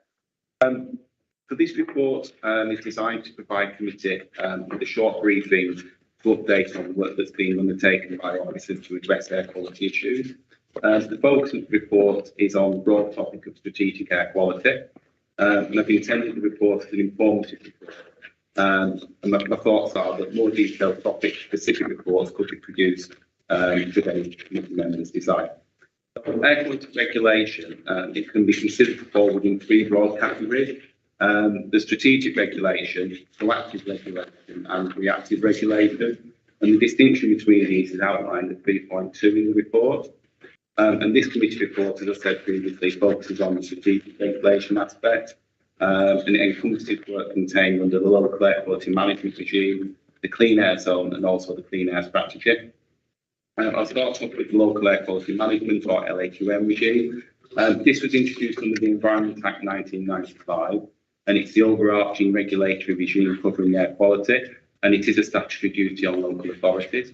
So this report is designed to provide committee with a short briefing to update on the work that's been undertaken by officers to address air quality issues. The focus of the report is on the broad topic of strategic air quality, and I've intended the report as an informative report. And my thoughts are that more detailed topic-specific reports could be produced should any committee members desire. Air quality regulation, it can be considered to fall within three broad categories. The strategic regulation, proactive regulation and reactive regulation. And the distinction between these is outlined at 3.2 in the report. And this committee report, as I said previously, focuses on the strategic regulation aspect. And it encompasses work contained under the local air quality management regime, the clean air zone and also the clean air strategy. I'll start off with the local air quality management or LAQM regime. This was introduced under the Environment Act 1995. And it's the overarching regulatory regime covering air quality, and it is a statutory duty on local authorities.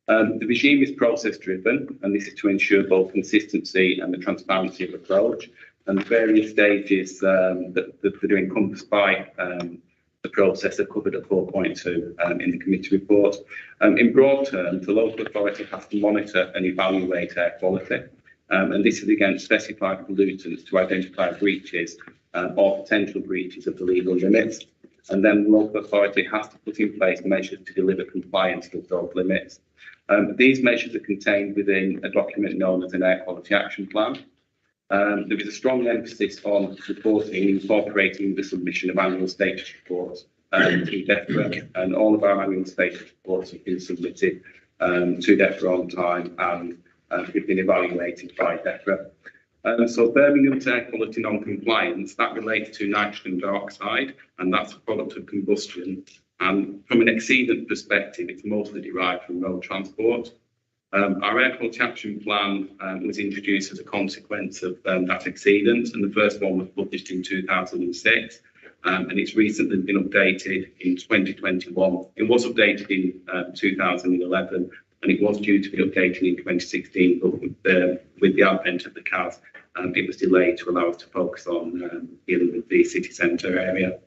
The regime is process-driven, and this is to ensure both consistency and the transparency of approach. And the various stages that are encompassed by the process are covered at 4.2 in the committee report. In broad terms, the local authority has to monitor and evaluate air quality, and this is against specified pollutants to identify breaches or potential breaches of the legal limits. And then the local authority has to put in place measures to deliver compliance with those limits. These measures are contained within a document known as an Air Quality Action Plan. There is a strong emphasis on reporting, incorporating the submission of annual status reports to DEFRA, and all of our annual status reports have been submitted to DEFRA on time and have been evaluated by DEFRA. So Birmingham's air quality non-compliance, that relates to nitrogen dioxide, and that's a product of combustion. And from an exceedant perspective, it's mostly derived from road transport. Our air quality action plan was introduced as a consequence of that exceedant, and the first one was published in 2006, and it's recently been updated in 2021. It was updated in 2011, and it was due to be updated in 2016, but with the advent of the CAS, it was delayed to allow us to focus on dealing with the city centre area.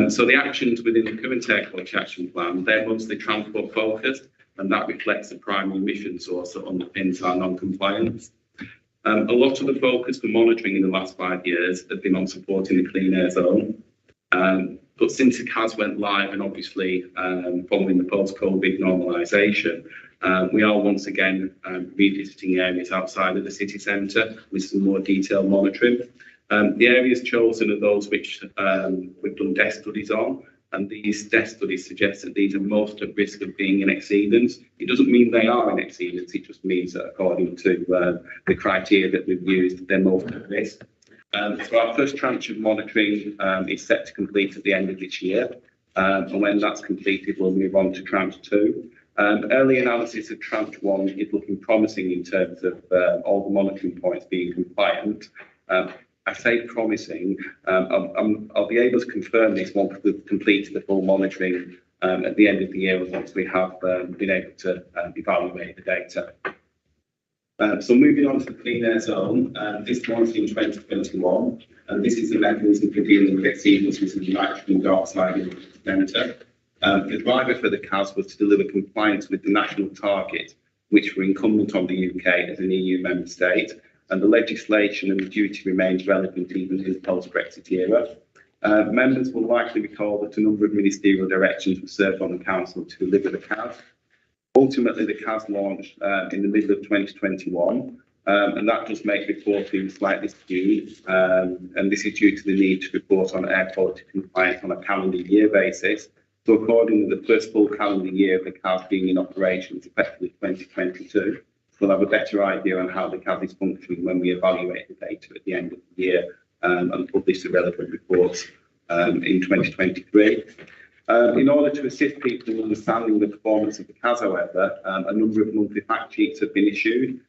So the actions within the current air quality action plan, they're mostly transport focused, and that reflects the primary emission source that underpins our non-compliance. A lot of the focus for monitoring in the last 5 years has been on supporting the clean air zone. But since the CAS went live, and obviously following the post-COVID normalisation, we are once again revisiting areas outside of the city centre with some more detailed monitoring. The areas chosen are those which we've done desk studies on, and these desk studies suggest that these are most at risk of being in exceedance. It doesn't mean they are in exceedance, it just means that according to the criteria that we've used, they're most at risk. So our first tranche of monitoring is set to complete at the end of this year, and when that's completed, we'll move on to tranche 2. Early analysis of tranche 1 is looking promising in terms of all the monitoring points being compliant. I say promising. I'll be able to confirm this once we've completed the full monitoring at the end of the year, once we have been able to evaluate the data. So moving on to the Clean Air Zone, this launched in 2021, and this is a mechanism for dealing with exceedances of nitrogen dioxide in the centre. The driver for the CAS was to deliver compliance with the national target, which were incumbent on the UK as an EU member state, and the legislation and the duty remains relevant even in the post-Brexit era. Members will likely recall that a number of ministerial directions were served on the Council to deliver the CAS. Ultimately, the CAS launched in the middle of 2021, and that does make reporting slightly skewed, and this is due to the need to report on air quality compliance on a calendar year basis. So accordingly, the first full calendar year of the CAS being in operation is effectively 2022. We'll have a better idea on how the CAS is functioning when we evaluate the data at the end of the year and publish the relevant reports in 2023. In order to assist people in understanding the performance of the CAS, however, a number of monthly fact sheets have been issued.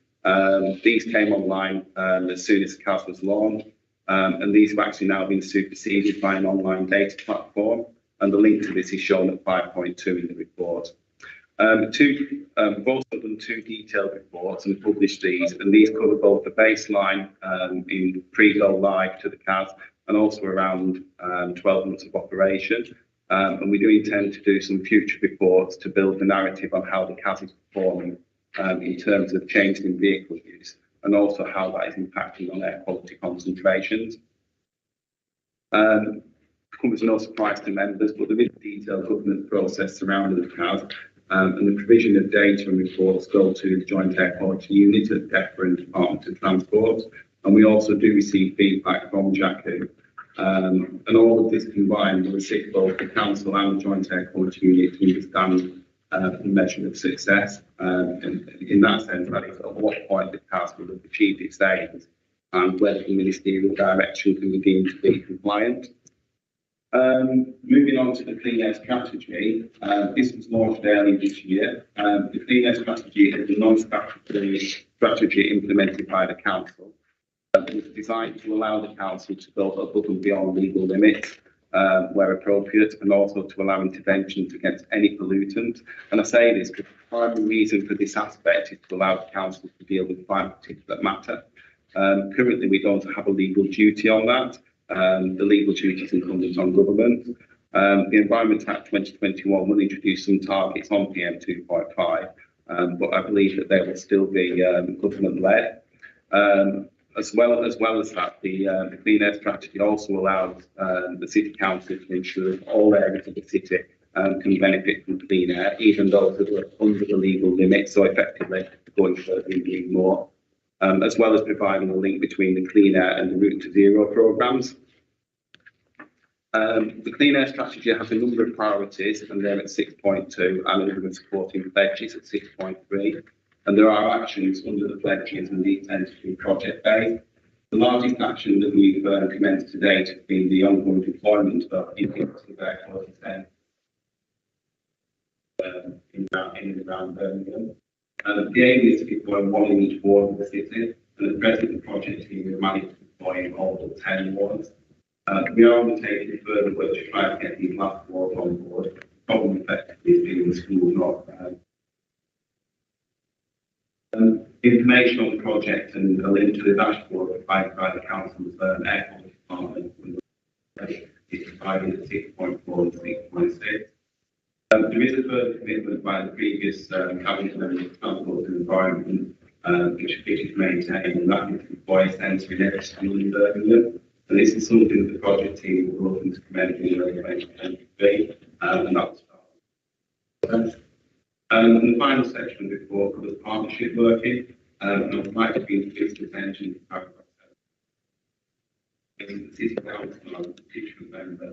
These came online as soon as the CAS was launched, and these have actually now been superseded by an online data platform, and the link to this is shown at 5.2 in the report. We've also done 2 detailed reports and published these, and these cover both the baseline in pre-go live to the CAS and also around 12 months of operation. And we do intend to do some future reports to build the narrative on how the CAS is performing in terms of changes in vehicle use and also how that is impacting on air quality concentrations. Comes no surprise to members, but there is a detailed governance process surrounding the CAS, and the provision of data and reports go to the Joint Air Quality Unit at DEFRA and Department of Transport, and we also do receive feedback from JACU. And all of this combined will assist both the Council and the Joint Air Quality Unit to understand the measure of success. And in that sense, that is at what point the CAS will have achieved its aims and whether the ministerial direction can be deemed to be compliant. Moving on to the Clean Air Strategy, this was launched early this year. The Clean Air Strategy is a non-statutory strategy implemented by the Council. It's designed to allow the Council to go above and beyond legal limits where appropriate, and also to allow interventions against any pollutant. And I say this because the primary reason for this aspect is to allow the Council to deal with climate that matter. Currently, we don't have a legal duty on that. The legal duty is incumbent on government. The Environment Act 2021 will introduce some targets on PM 2.5, but I believe that they will still be government-led. As well as that, the Clean Air Strategy also allows the City Council to ensure that all areas of the city can benefit from clean air, even those that are under the legal limit, so effectively going further and doing more. As well as providing a link between the Clean Air and the Route to Zero programmes. The Clean Air Strategy has a number of priorities, and they're at 6.2, and a number of supporting pledges at 6.3. And there are actions under the pledges, and these tend to be project-based. The largest action that we've commenced to date has been the ongoing deployment of indicative air quality standards in and around Birmingham. The aim is to deploy 1 in each ward of the city, and at present the project team has managed to deploy in all but 10 wards. We are undertaking further work to try and get these last wards on board. The problem effectively is being the school not. Information on the project and a link to the dashboard provided by the Council's Air Quality Department is provided at 6.4 and 6.6. There is a further commitment by the previous Cabinet Member of Transport and Environment, which is maintained, and that is to deploy a centre in every school in Birmingham. And this is something that the project team will look to commence in early 2023, and that's and the final section of the report covers partnership working, and I'd like to be increased attention to paragraph 7. The City Council and the Constituent Member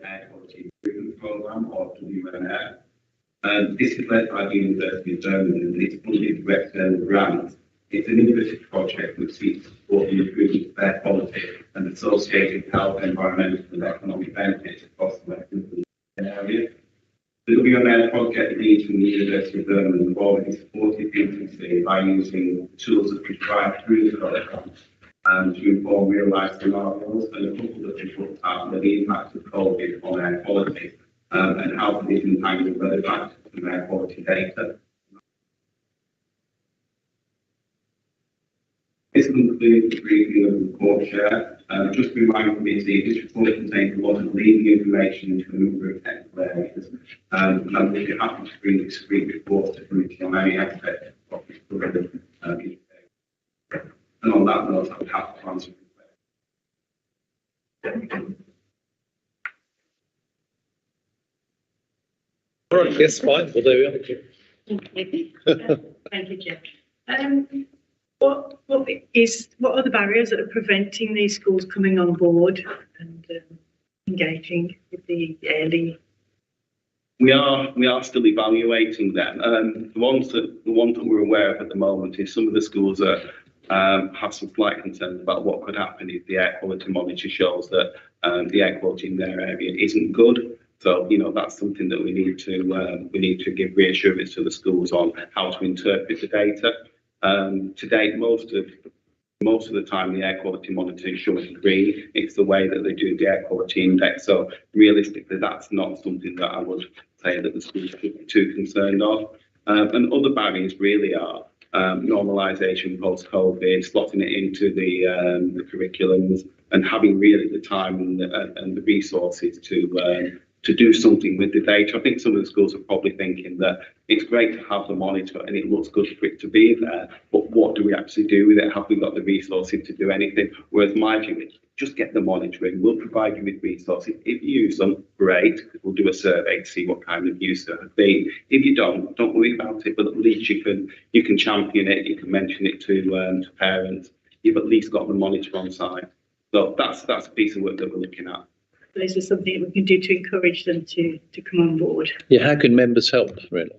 Air Quality Improvement Programme, or WNR. This is led by the University of Birmingham, and it's funded through external grants. It's an innovative project which seeks to support the improvement of air quality and associated health, environmental and economic benefits across the Western area. The WNR project leads from the University of Birmingham have already supported PTC by using tools that we provide through the program to inform real-life scenarios, and a couple that they looked at the impact of COVID on air quality and how these entangled the back to air quality data. This concludes the briefing of the report, Chair. Just to remind the committee, this report contains a lot of leading information into a number of technical areas, and I would be happy to bring this brief report to the committee on any aspect of this program. And on that note, I would have to answer the question. All right, yes, fine, well, there we are. Thank you, Jeff. What are the barriers that are preventing these schools coming on board and engaging with the early? We are still evaluating them. The ones that we're aware of at the moment is some of the schools that have some slight concerns about what could happen if the air quality monitor shows that the air quality in their area isn't good. So, that's something that we need to give reassurance to the schools on how to interpret the data. To date, most of the time, the air quality monitor is showing green. It's the way that they do the air quality index. So realistically, that's not something that I would say that the schools should be too concerned of. And other barriers really are normalisation post-COVID, slotting it into the curriculums, and having really the time and the resources to do something with the data. I think some of the schools are probably thinking that it's great to have the monitor and it looks good for it to be there, but what do we actually do with it? Have we got the resources to do anything? Whereas my view is just get the monitoring. We'll provide you with resources. If you use them, great. We'll do a survey to see what kind of use there has been. If you don't worry about it, but at least you can champion it. You can mention it to parents. You've at least got the monitor on site. So that's a piece of work that we're looking at. Is there something we can do to encourage them to come on board? Yeah, how can members help, really?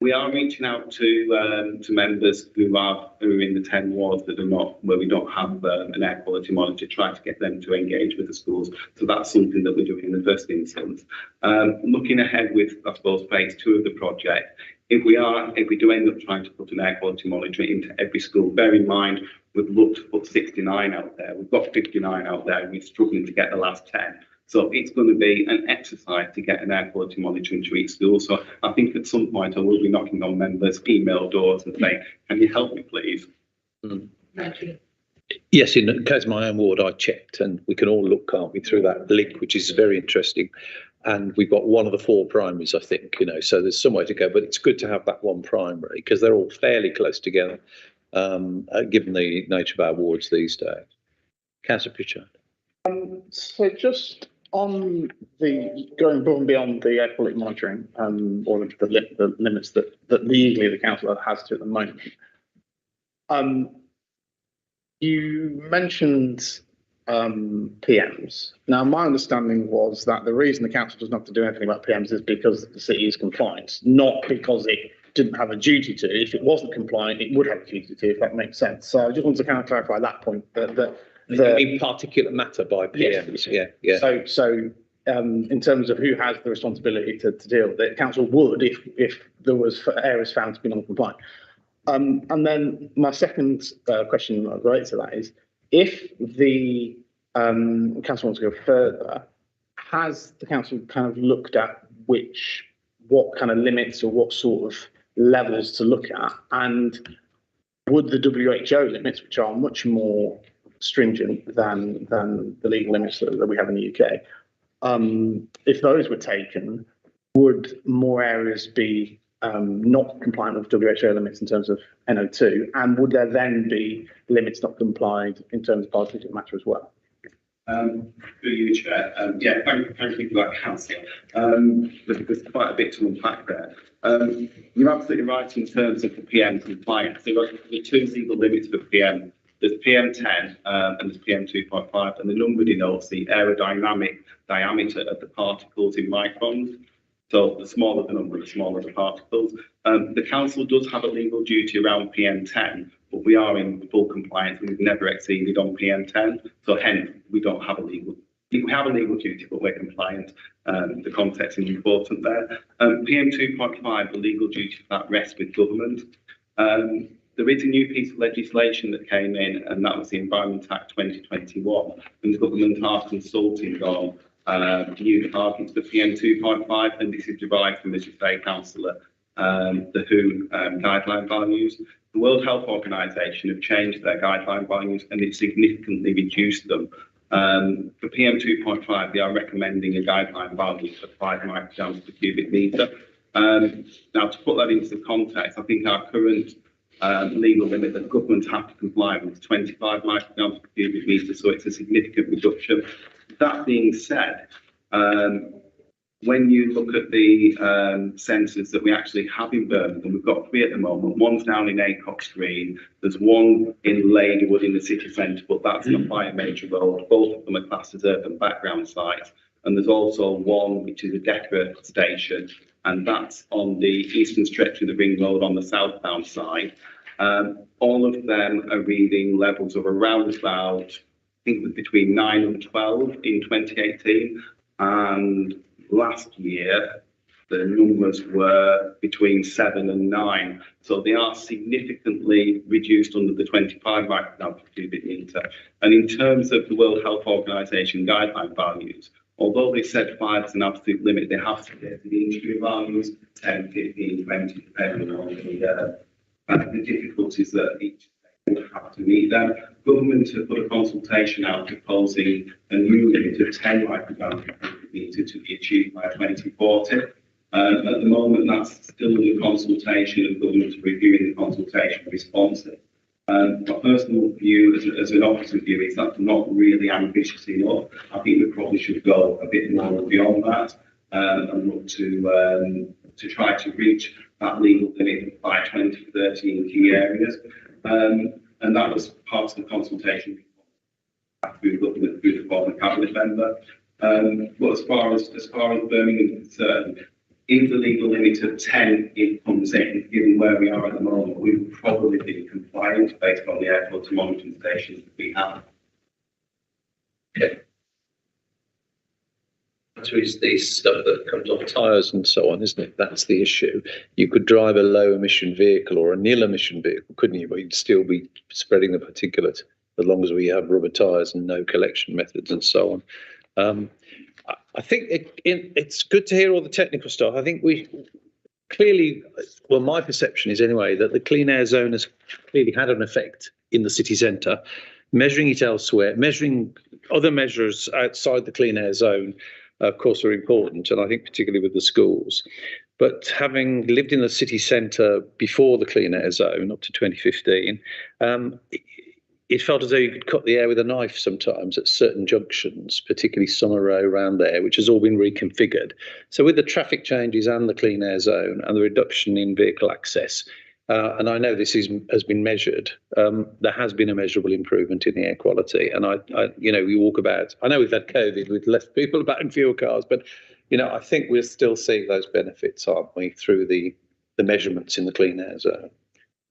We are reaching out to members who are in the 10 wards that are not, where we don't have an air quality monitor, trying to get them to engage with the schools. So that's something that we're doing in the first instance. Looking ahead with, I suppose, phase 2 of the project, if we do end up trying to put an air quality monitor into every school, bear in mind, we've looked to put 69 out there. We've got 59 out there, and we're struggling to get the last 10. So it's going to be an exercise to get an air quality monitor into each school. So I think at some point I will be knocking on members' email doors and saying, can you help me, please? Thank you. Yes, in the case of my own ward, I checked, and we can all look, can't we, through that link, which is very interesting. And we've got one of the 4 primaries, I think, so there's some way to go. But it's good to have that one primary because they're all fairly close together, given the nature of our wards these days. Councillor Pritchard. So just on the going above and beyond the air quality monitoring, or the limits that legally the council has to at the moment. You mentioned PMs. Now, my understanding was that the reason the council doesn't have to do anything about PMs is because the city is compliant, not because it didn't have a duty to. If it wasn't compliant, it would have a duty to, if that makes sense. So I just want to kind of clarify that point. In particular matter by PMs, yes. So in terms of who has the responsibility to deal with it, the council would if there was areas found to be non-compliant. And then my second question related to that is, if the council wants to go further, has the council kind of looked at what kind of limits or what sort of levels to look at, and would the WHO limits, which are much more stringent than the legal limits that we have in the UK, if those were taken, would more areas be not compliant with WHO limits in terms of NO2, and would there then be limits not complied in terms of particulate matter as well? Through you, Chair. Thank you for that, Councillor. There's quite a bit to unpack there. You're absolutely right in terms of the PM compliance. There are 2 legal limits for PM. There's PM10 and there's PM2.5, and the number denotes the aerodynamic diameter of the particles in microns. So the smaller the number, the smaller the particles. The council does have a legal duty around PM10, but we are in full compliance and we've never exceeded on PM10. So hence, we don't have a legal. We have a legal duty, but we're compliant. The context is important there. PM2.5, the legal duty for that rests with government. There is a new piece of legislation that came in, and that was the Environment Act 2021, and the government are consulting on new targets for PM2.5, and this is derived from, as you say, Councillor, the WHO guideline values. The World Health Organization have changed their guideline values and it significantly reduced them. For PM2.5, they are recommending a guideline value of 5 micrograms per cubic metre. Now, to put that into context, I think our current legal limit that government have to comply with is 25 micrograms per cubic metre, so it's a significant reduction. That being said, when you look at the sensors that we actually have in Birmingham, we've got 3 at the moment. One's down in Acox Green, there's one in Ladywood in the city centre, but that's not by a major road. Both of them are classed as urban background sites. And there's also one which is a DECRA station, and that's on the eastern stretch of the ring road on the southbound side. All of them are reading levels of around about, I think it was between 9 and 12 in 2018. And last year, the numbers were between 7 and 9. So they are significantly reduced under the 25 micrograms per cubic metre. And in terms of the World Health Organization guideline values, although they said 5 is an absolute limit, they have to get the industry values, 10, 15, 20, depending on the difficulties that each would have to meet them. Government have put a consultation out proposing a new limit of 10 micrograms per cubic metre to be achieved by 2040. At the moment, that's still under consultation, and government are reviewing the consultation responses. My personal view, as an officer view, is that's not really ambitious enough. I think we probably should go a bit more beyond that and look to try to reach that legal limit by 2030 in key areas. And that was part of the consultation through government, through the former cabinet member. But as far as Birmingham is concerned, if the legal limit of 10 it comes in, given where we are at the moment, we will probably be compliant based on the air quality monitoring stations that we have. Okay. So it's the stuff that comes off tyres and so on, isn't it? That's the issue. You could drive a low emission vehicle or a nil emission vehicle, couldn't you? But you'd still be spreading the particulate as long as we have rubber tyres and no collection methods and so on. I think it's good to hear all the technical stuff. I think we clearly, well, my perception is anyway, that the clean air zone has clearly had an effect in the city centre. Measuring it elsewhere, measuring other measures outside the clean air zone, of course, are important, and I think particularly with the schools. But having lived in the city centre before the clean air zone up to 2015, it felt as though you could cut the air with a knife sometimes at certain junctions, particularly Summer Row around there, which has all been reconfigured. So with the traffic changes and the clean air zone and the reduction in vehicle access, and I know this has been measured, there has been a measurable improvement in the air quality. And we walk about, I know we've had COVID with less people about in fewer cars, but, I think we're still seeing those benefits, aren't we, through the measurements in the clean air zone.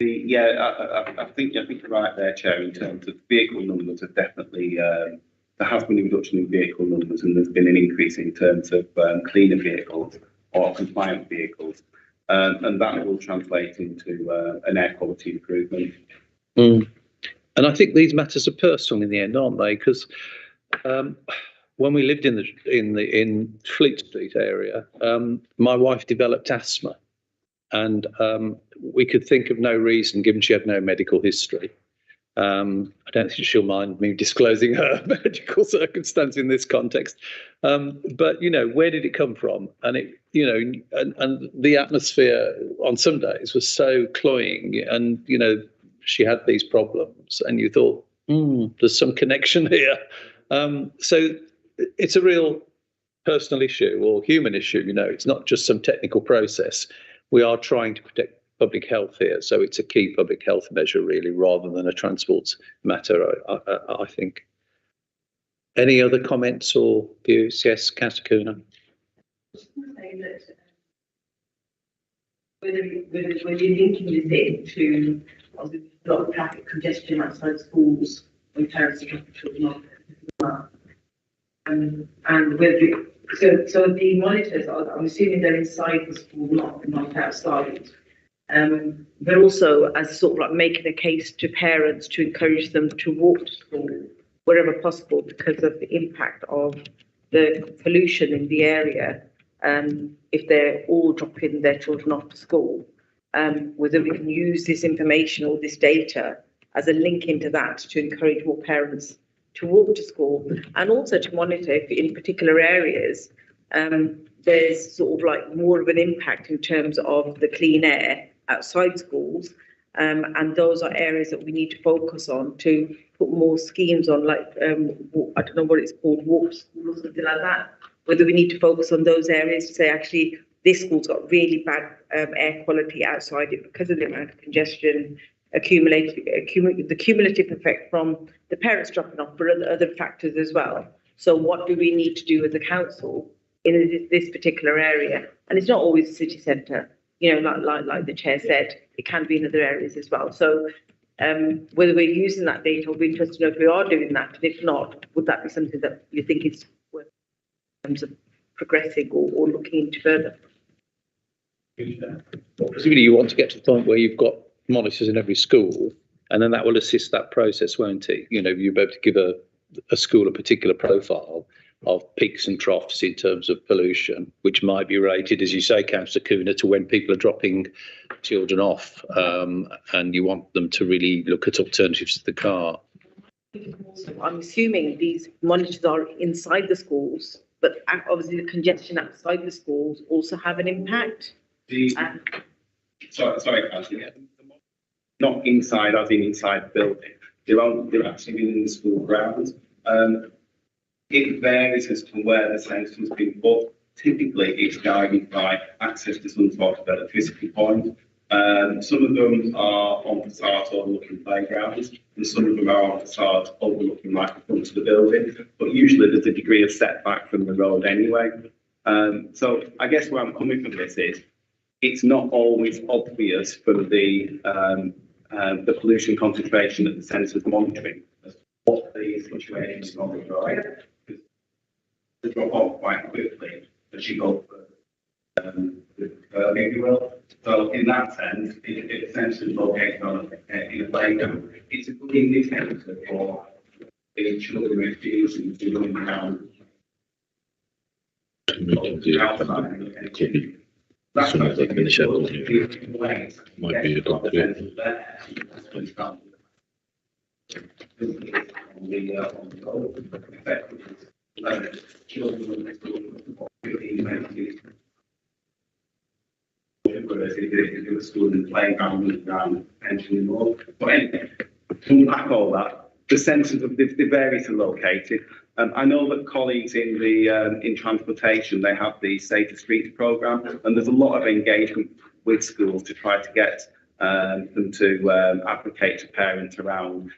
I think you're right there, Chair, in terms of vehicle numbers have definitely, there has been a reduction in vehicle numbers and there's been an increase in terms of cleaner vehicles or compliant vehicles. And that will translate into an air quality improvement. And I think these matters are personal in the end, aren't they? Because when we lived in Fleet Street area, my wife developed asthma. And we could think of no reason, given she had no medical history. I don't think she'll mind me disclosing her medical circumstance in this context. But, where did it come from? And and the atmosphere on some days was so cloying and, she had these problems and you thought, there's some connection here. So it's a real personal issue or human issue, it's not just some technical process. We are trying to protect public health here, so it's a key public health measure, really, rather than a transport matter, I think. Any other comments or views? Yes, Councillor Coonan. I was going to say that when you're linking this into a lot of traffic congestion outside schools, when parents are dropping children off, and whether so the monitors, I'm assuming they're inside the school, not outside. but also as sort of like making a case to parents to encourage them to walk to school wherever possible because of the impact of the pollution in the area. If they're all dropping their children off to school, whether we can use this information or this data as a link into that to encourage more parents to walk to school, and also to monitor if in particular areas there's sort of like more of an impact in terms of the clean air outside schools, and those are areas that we need to focus on to put more schemes on, like I don't know what it's called, walk school or something like that. Whether we need to focus on those areas to say actually this school's got really bad air quality outside it because of the amount of congestion, the cumulative effect from the parents dropping off, but other factors as well. So what do we need to do as a council in this particular area? And it's not always the city centre, you know, like the chair said, it can be in other areas as well. So whether we're using that data, we'll be interested to know if we are doing that, and if not, would that be something that you think is worth in terms of progressing or looking into further? Presumably you want to get to the point where you've got monitors in every school, and then that will assist that process, won't it? You know, you'll be able to give a school a particular profile of peaks and troughs in terms of pollution, which might be related, as you say, Councillor Cooner, to when people are dropping children off, and you want them to really look at alternatives to the car. I'm assuming these monitors are inside the schools, but obviously the congestion outside the schools also have an impact. Sorry, Councillor. Not inside, as in inside the building. They're actually within the school grounds. It varies as to where the sensor's been put. Typically, it's guided by access to some sort of electricity point. Some of them are on facades overlooking playgrounds, and some of them are on facades overlooking like the front of the building. But usually, there's a degree of setback from the road anyway. So I guess where I'm coming from this is, it's not always obvious from the pollution concentration that the sensor's monitoring what the situation is on the road. They drop off quite quickly as you go further, if you will. So in that sense, if the sensor is located in a playground, it's a good indicator for the children refusing to run around. That's what they finish up. Might be a good school and playground and pension more. But anyway, to unpack all that, the sensors of the various are located. I know that colleagues in the in transportation, they have the Safer Streets programme, and there's a lot of engagement with schools to try to get them to advocate to parents around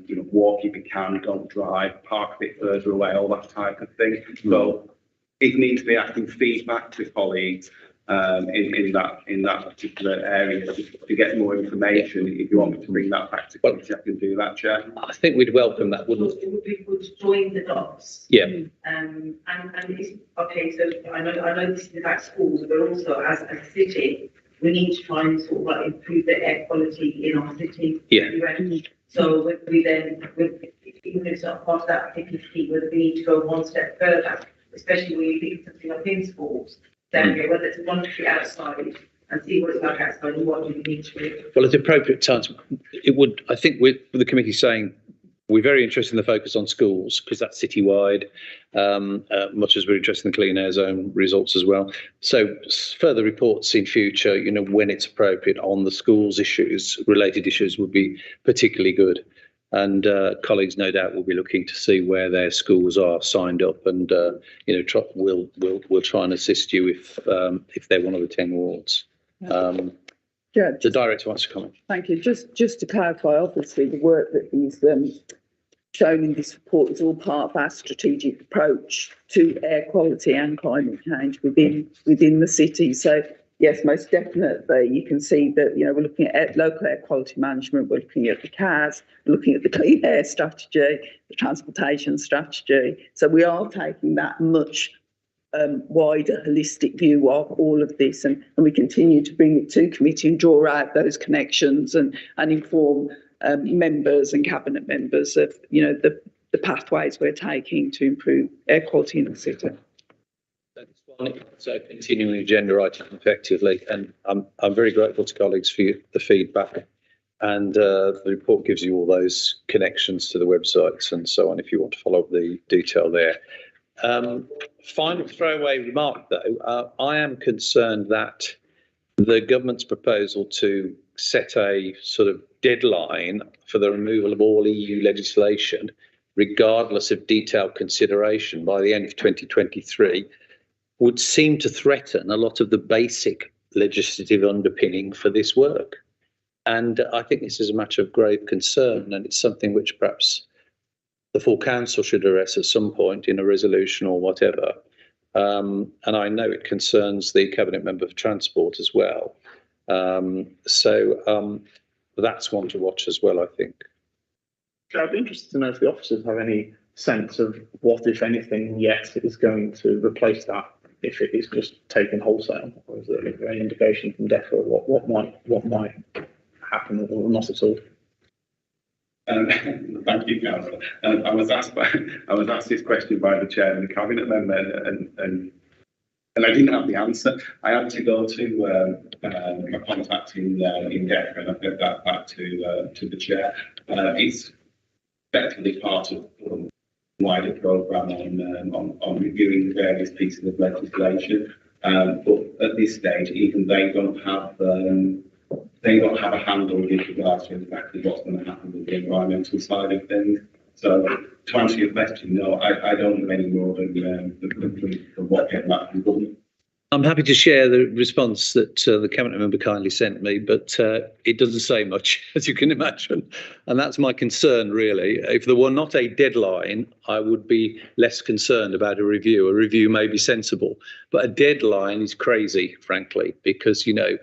you know, walk if you can, don't drive, park a bit further away, all that type of thing. So it needs to be asking feedback to colleagues in that particular area to get more information. If you want me to bring that back to committee, I can do that, Chair. I think we'd welcome that, wouldn't It would be good to join the dots. Yeah. And it's, okay, so I know this is about schools, but also as a city, we need to try and sort of like improve the air quality in our city. Yeah. So whether we then, even if it's not part of that particular scheme, whether we need to go one step further, especially when you pick something up in schools, then whether it's voluntary outside and see what it's like outside and what do we need to do. Well, at the appropriate times, it would, I think with the committee saying, we're very interested in the focus on schools because that's citywide, much as we're interested in the clean air zone results as well. So further reports in future, you know, when it's appropriate on the schools issues, related issues would be particularly good. And colleagues, no doubt, will be looking to see where their schools are signed up, and you know, we'll try and assist you if they're one of the 10 wards. Yeah, the director wants to comment. Thank you. Just to clarify, obviously the work that he's shown in this report is all part of our strategic approach to air quality and climate change within the city. So yes, most definitely, you can see that, you know, we're looking at local air quality management, we're looking at the CAS, looking at the clean air strategy, the transportation strategy. So we are taking that much wider holistic view of all of this, and we continue to bring it to committee and draw out those connections and inform members and cabinet members of, you know, the pathways we're taking to improve air quality in the city. So continuing agenda item effectively, and I'm very grateful to colleagues for the feedback, and the report gives you all those connections to the websites and so on if you want to follow up the detail there. Final throwaway remark though, I am concerned that the government's proposal to set a sort of deadline for the removal of all EU legislation, regardless of detailed consideration, by the end of 2023, would seem to threaten a lot of the basic legislative underpinning for this work. And I think this is a matter of grave concern, and it's something which perhaps the full council should address at some point in a resolution or whatever. And I know it concerns the Cabinet Member for Transport as well. So that's one to watch as well, I think. I'd be interested to know if the officers have any sense of what, if anything, yet is going to replace that, if it is just taken wholesale, or is there any indication from DEFRA what might happen or not at all? Thank you, Councillor. I was asked this question by the chair and the cabinet member, and I didn't have the answer. I had to go to my contact in DEFRA, and I fed that back to the chair. It's effectively part of a wider programme on reviewing various pieces of legislation. But at this stage, even they don't have a handle with regards to exactly what's going to happen with the environmental side of things. So to answer your question, no, I don't know any more than what came back from government. I'm happy to share the response that the Cabinet Member kindly sent me, but it doesn't say much, as you can imagine. And that's my concern, really. If there were not a deadline, I would be less concerned about a review. A review may be sensible, but a deadline is crazy, frankly, because, you know,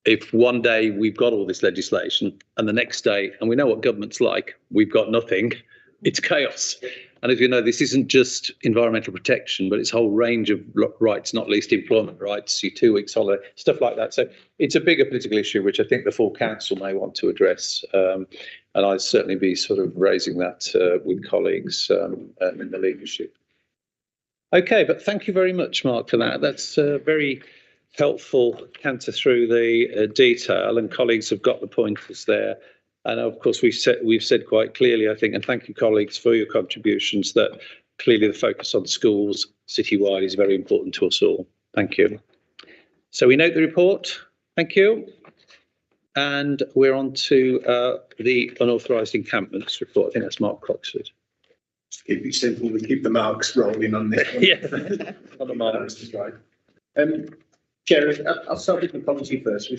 if one day we've got all this legislation and the next day, and we know what government's like, we've got nothing, it's chaos. And as you know, this isn't just environmental protection, but it's a whole range of rights, not least employment rights, your 2 weeks holiday, stuff like that. So it's a bigger political issue, which I think the full council may want to address. And I'd certainly be sort of raising that with colleagues in the leadership. Okay, but thank you very much, Mark, for that. That's very helpful canter through the detail, and colleagues have got the pointers there. And of course, we've said quite clearly, I think, and thank you, colleagues, for your contributions, that clearly the focus on schools citywide is very important to us all. Thank you. So we note the report. Thank you. And we're on to the unauthorised encampments report. I think that's Mark Croxford. Keep it simple. We keep the marks rolling on this one. Yeah, on the marks, right. Chair, I'll start with the policy first.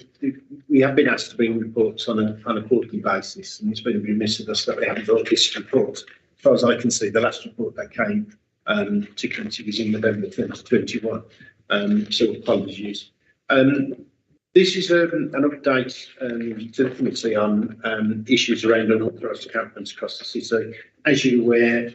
We have been asked to bring reports on a quarterly basis, and it's been remiss of us that we haven't brought this report. As far as I can see, the last report that came to committee was in November 2021. So apologies. This is an update to the committee on issues around unauthorised encampments across the city. As you're aware,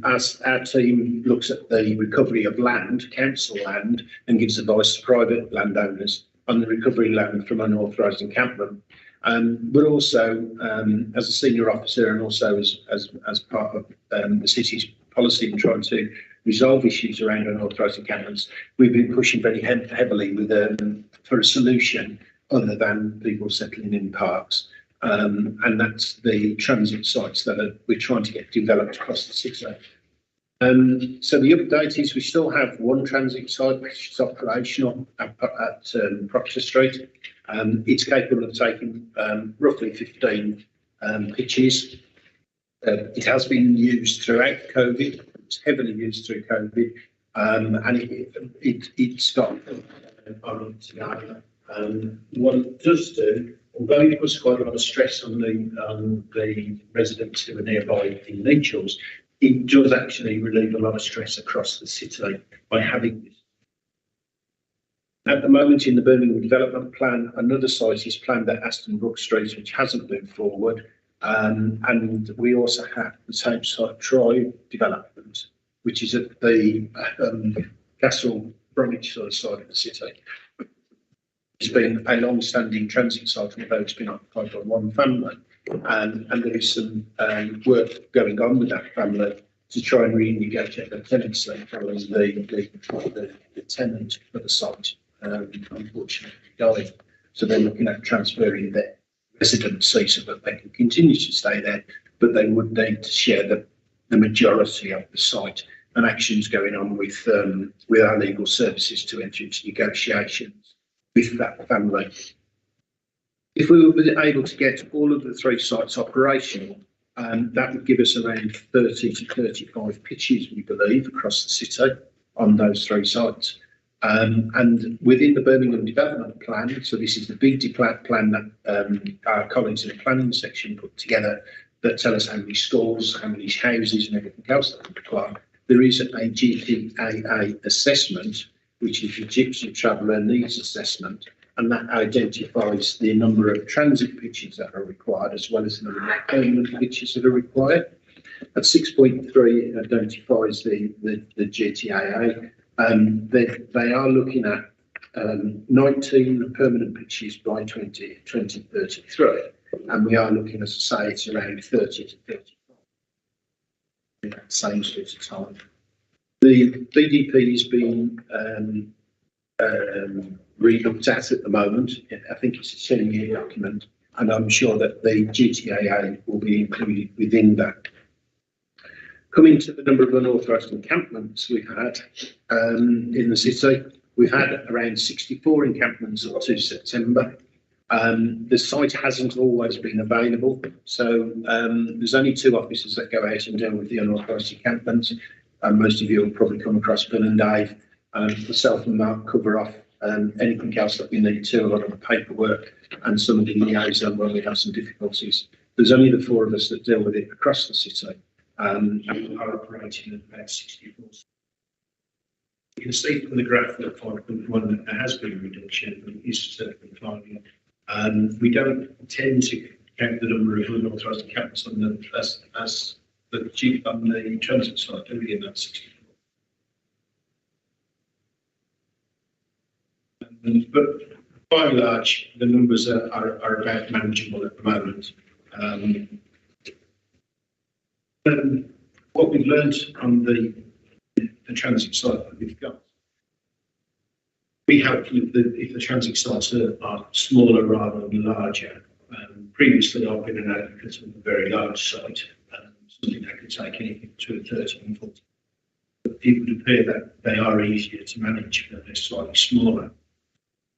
as our team looks at the recovery of land, council land, and gives advice to private landowners on the recovery land from unauthorised encampment. But also, as a senior officer and also as part of the city's policy in trying to resolve issues around unauthorised encampments, we've been pushing very heavily with for a solution other than people settling in parks. And that's the transit sites that we're trying to get developed across the city. So the update is we still have one transit site which is operational at Proctor Street. It's capable of taking roughly 15 pitches. It has been used throughout COVID. It's heavily used through COVID, and it's got on together. What it does do, although it puts quite a lot of stress on the residents who are nearby in Nechells, it does actually relieve a lot of stress across the city by having this. At the moment in the Birmingham Development Plan, another site is planned at Aston Brook Street, which hasn't moved forward. And we also have the same site Drive development, which is at the Castle Bromwich sort of side of the city. It's been a long-standing transit site, although it's been occupied by one family. And there is some work going on with that family to try and renegotiate the tenancy following the tenant for the site, unfortunately died. So they're looking at transferring their residency so that they can continue to stay there, but they would need to share the majority of the site. And actions going on with our legal services to enter into negotiations with that family. If we were able to get all of the 3 sites operational, that would give us around 30 to 35 pitches, we believe, across the city on those 3 sites. And within the Birmingham Development Plan, so this is the big plan that our colleagues in the planning section put together that tell us how many schools, how many houses and everything else that we require. There is a GPAA assessment, which is the Gypsy Traveller Needs Assessment, and that identifies the number of transit pitches that are required, as well as the number of permanent pitches that are required. At 6.3, it identifies the GTAA. They are looking at 19 permanent pitches by 2033, and we are looking, as I say, it's around 30 to 35. That same sort of time. The BDP is being re-looked at the moment. I think it's a 10-year document, and I'm sure that the GTAA will be included within that. Coming to the number of unauthorised encampments we've had in the city, we've had around 64 encampments up to September. The site hasn't always been available, so there's only 2 officers that go out and deal with the unauthorised encampments. Most of you will probably come across Bill and Dave. Myself and Mark cover off anything else that we need to, a lot of the paperwork and some of the liaison when we have some difficulties. There's only the 4 of us that deal with it across the city, and we are operating at about 64. You can see from the graph that 5.1 that there has been a reduction, but it is certainly climbing. We don't tend to count the number of unauthorised encampments on as the transit site, do we, in that 64? But by and large, the numbers are about manageable at the moment. What we've learned on the transit site that we've got, we help if the transit sites are smaller rather than larger. Previously, I've been an advocate of a very large site, something that could take anything between 30 and 40. But it would appear that they are easier to manage, but they're slightly smaller,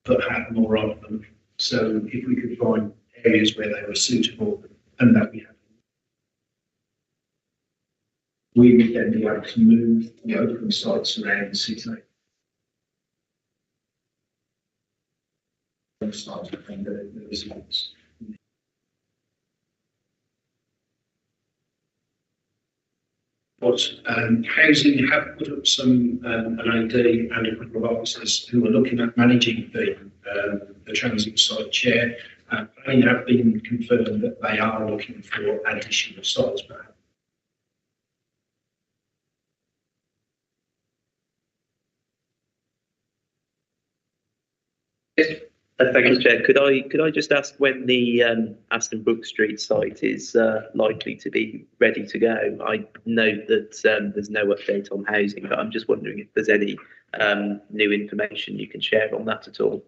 but have more of them. So if we could find areas where they were suitable and that we would then be able to move the open sites around the city. And the residents. But housing have put up some an AD and a couple of officers who are looking at managing the transit site chair. They have been confirmed that they are looking for additional sites. Thank you, Chair. Could I just ask when the Aston Brook Street site is likely to be ready to go? I note that there's no update on housing, but I'm just wondering if there's any new information you can share on that at all.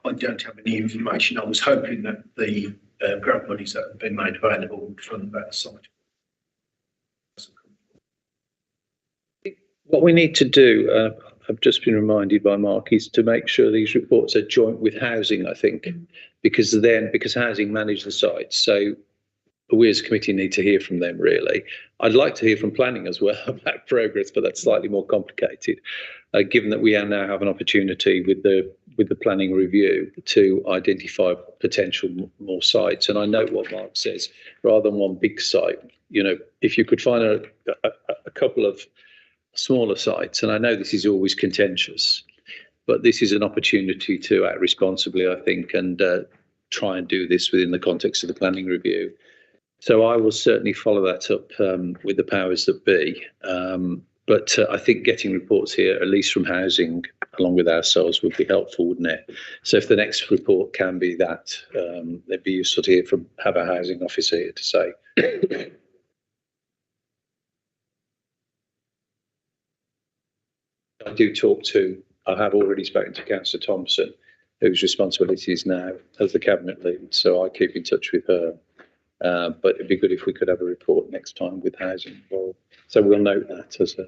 I don't have any information. I was hoping that the grant monies that have been made available would fund that site. What we need to do, I've just been reminded by Mark, is to make sure these reports are joint with housing, I think, because housing manage the site. So we as a committee need to hear from them, really. I'd like to hear from planning as well about progress, but that's slightly more complicated, given that we now have an opportunity with the planning review to identify potential more sites. And I note what Mark says, rather than one big site, if you could find a couple of smaller sites, and I know this is always contentious, but this is an opportunity to act responsibly, I think, and try and do this within the context of the planning review. So I will certainly follow that up with the powers that be. But I think getting reports here, at least from housing, along with ourselves, would be helpful, wouldn't it? So if the next report can be that, it'd be useful to hear from, have a housing officer here to say. I do talk to, I have already spoken to Councillor Thompson, whose responsibility is now as the Cabinet lead, so I keep in touch with her. But it'd be good if we could have a report next time with housing involved. So we'll note that as a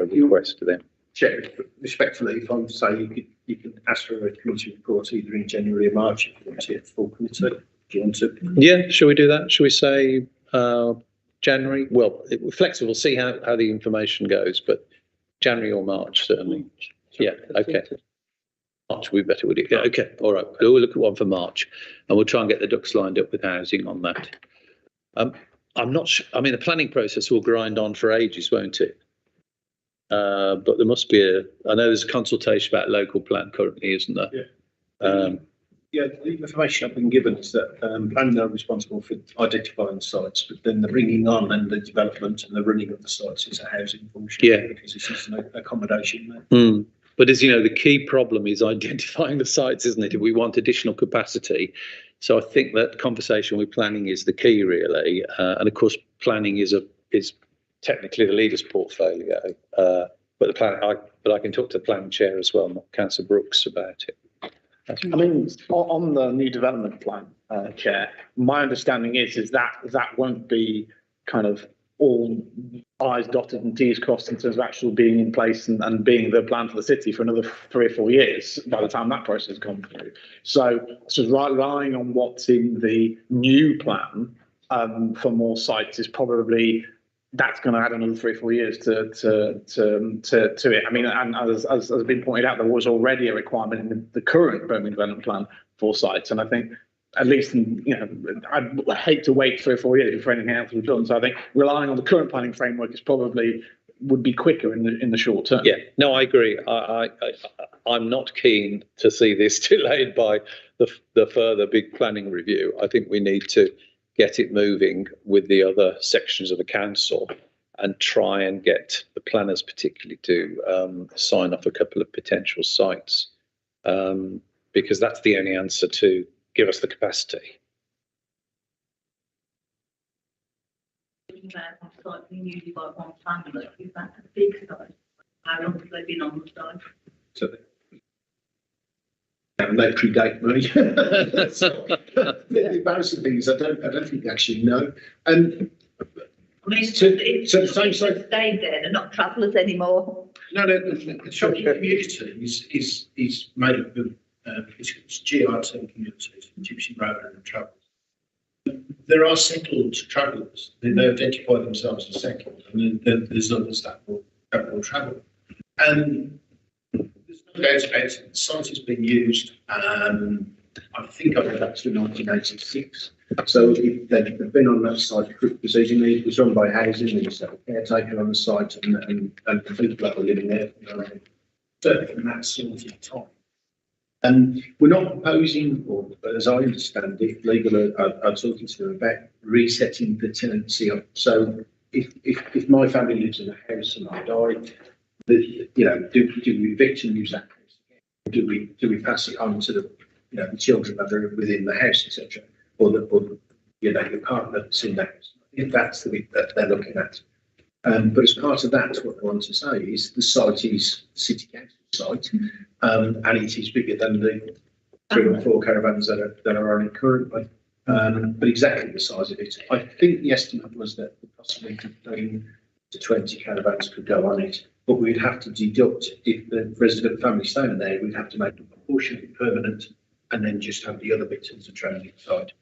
request to them. Chair, respectfully, if I'm to say you could ask for a committee report either in January or March if you want it full committee. Do you want to? Yeah, shall we do that? Shall we say January? Well, flexible, see how the information goes, but January or March, certainly. Yeah, okay. March would be better, would it? Yeah, okay, all right. We'll look at one for March and we'll try and get the ducks lined up with housing on that. I'm not sure, I mean, the planning process will grind on for ages, won't it? But there must be I know there's a consultation about local plan currently, isn't there? Yeah. Yeah, the information I've been given is that planning are responsible for identifying sites, but then the bringing on and the development and the running of the sites is a housing function. Yeah. Because this is an accommodation there. But as you know, the key problem is identifying the sites, isn't it? If we want additional capacity. So I think that conversation with planning is the key, really. And of course, planning is technically the leader's portfolio. But I can talk to the planning chair as well, not Councillor Brooks, about it. I mean, on the new development plan, Chair, my understanding is that won't be kind of all I's dotted and T's crossed in terms of actually being in place and being the plan for the city for another 3 or 4 years by the time that process has gone through. So relying on what's in the new plan for more sites is probably, that's going to add another 3 or 4 years to it. I mean, and as has been pointed out, there was already a requirement in the current Birmingham development plan for sites, and I think at least, I'd hate to wait 3 or 4 years before anything else was done. So I think relying on the current planning framework is probably would be quicker in the short term. Yeah, no, I agree. I'm not keen to see this delayed by the further big planning review. I think we need to get it moving with the other sections of the council and try and get the planners particularly to sign off a couple of potential sites, because that's the only answer to give us the capacity. We usually got one family, is that a big site? How long have they been on the site? So they predate me. The embarrassing thing is I don't think they actually know. And I mean, so the same site stayed there, they're not travellers anymore. No, the shopping community is made up of it's GRT communities, Gypsy Road and Travellers. There are settled travellers. They identify themselves as settled, and then there's others that will travel. And there's no doubt about it. The site has been used. I think I read that to 1986. So they've been on that site because it was run by housing and a caretaker on the site, and the people that were living there, certainly from that sort of time. And we're not proposing, or as I understand it, legal are talking to them about resetting the tenancy up. So if my family lives in a house and I die, do we evict and use that house again? Do we pass it on to the children that are within the house, etc., or your partner that's in the house? If that's the bit that they're looking at. But as part of that, what I want to say is the site is city council site, and it is bigger than the 3 or 4 caravans that are on it currently. But exactly the size of it, I think the estimate was that possibly 15 to 20 caravans could go on it. But we'd have to deduct, if the resident family staying there, we'd have to make a proportion of it permanent, and then just have the other bits as a transit site.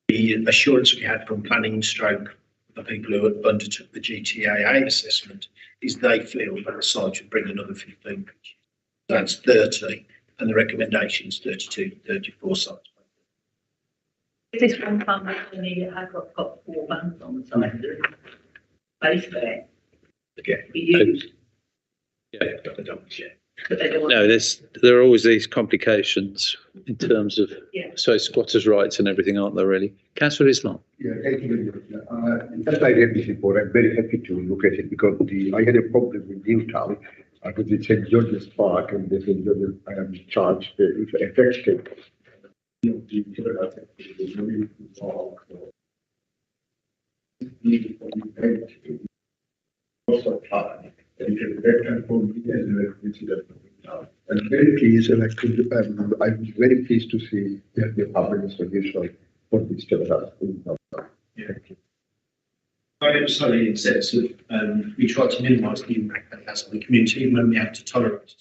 The assurance we had from planning stroke, the people who undertook the GTAA assessment, is they feel that the site should bring another 15 pitches. That's 30, and the recommendation is 32 to 34 sites. If this one family only has got 4 vans on the site, space there. Yeah. Be used. Yeah, but they don't share. but they don't want. No, there are always these complications in terms of, Yeah. so squatters' rights and everything, aren't there really? Councillor Islam? Yeah, thank you very much. Just I read this report, I'm very happy to look at it because I had a problem with Newtown. I was in St. George's Park and the St. George's charge if affected. I'm very pleased and I'm very pleased to see that the public solution for this development. Thank you. I am sorry, in sense of we try to minimise the impact that it has on the community when we have to tolerate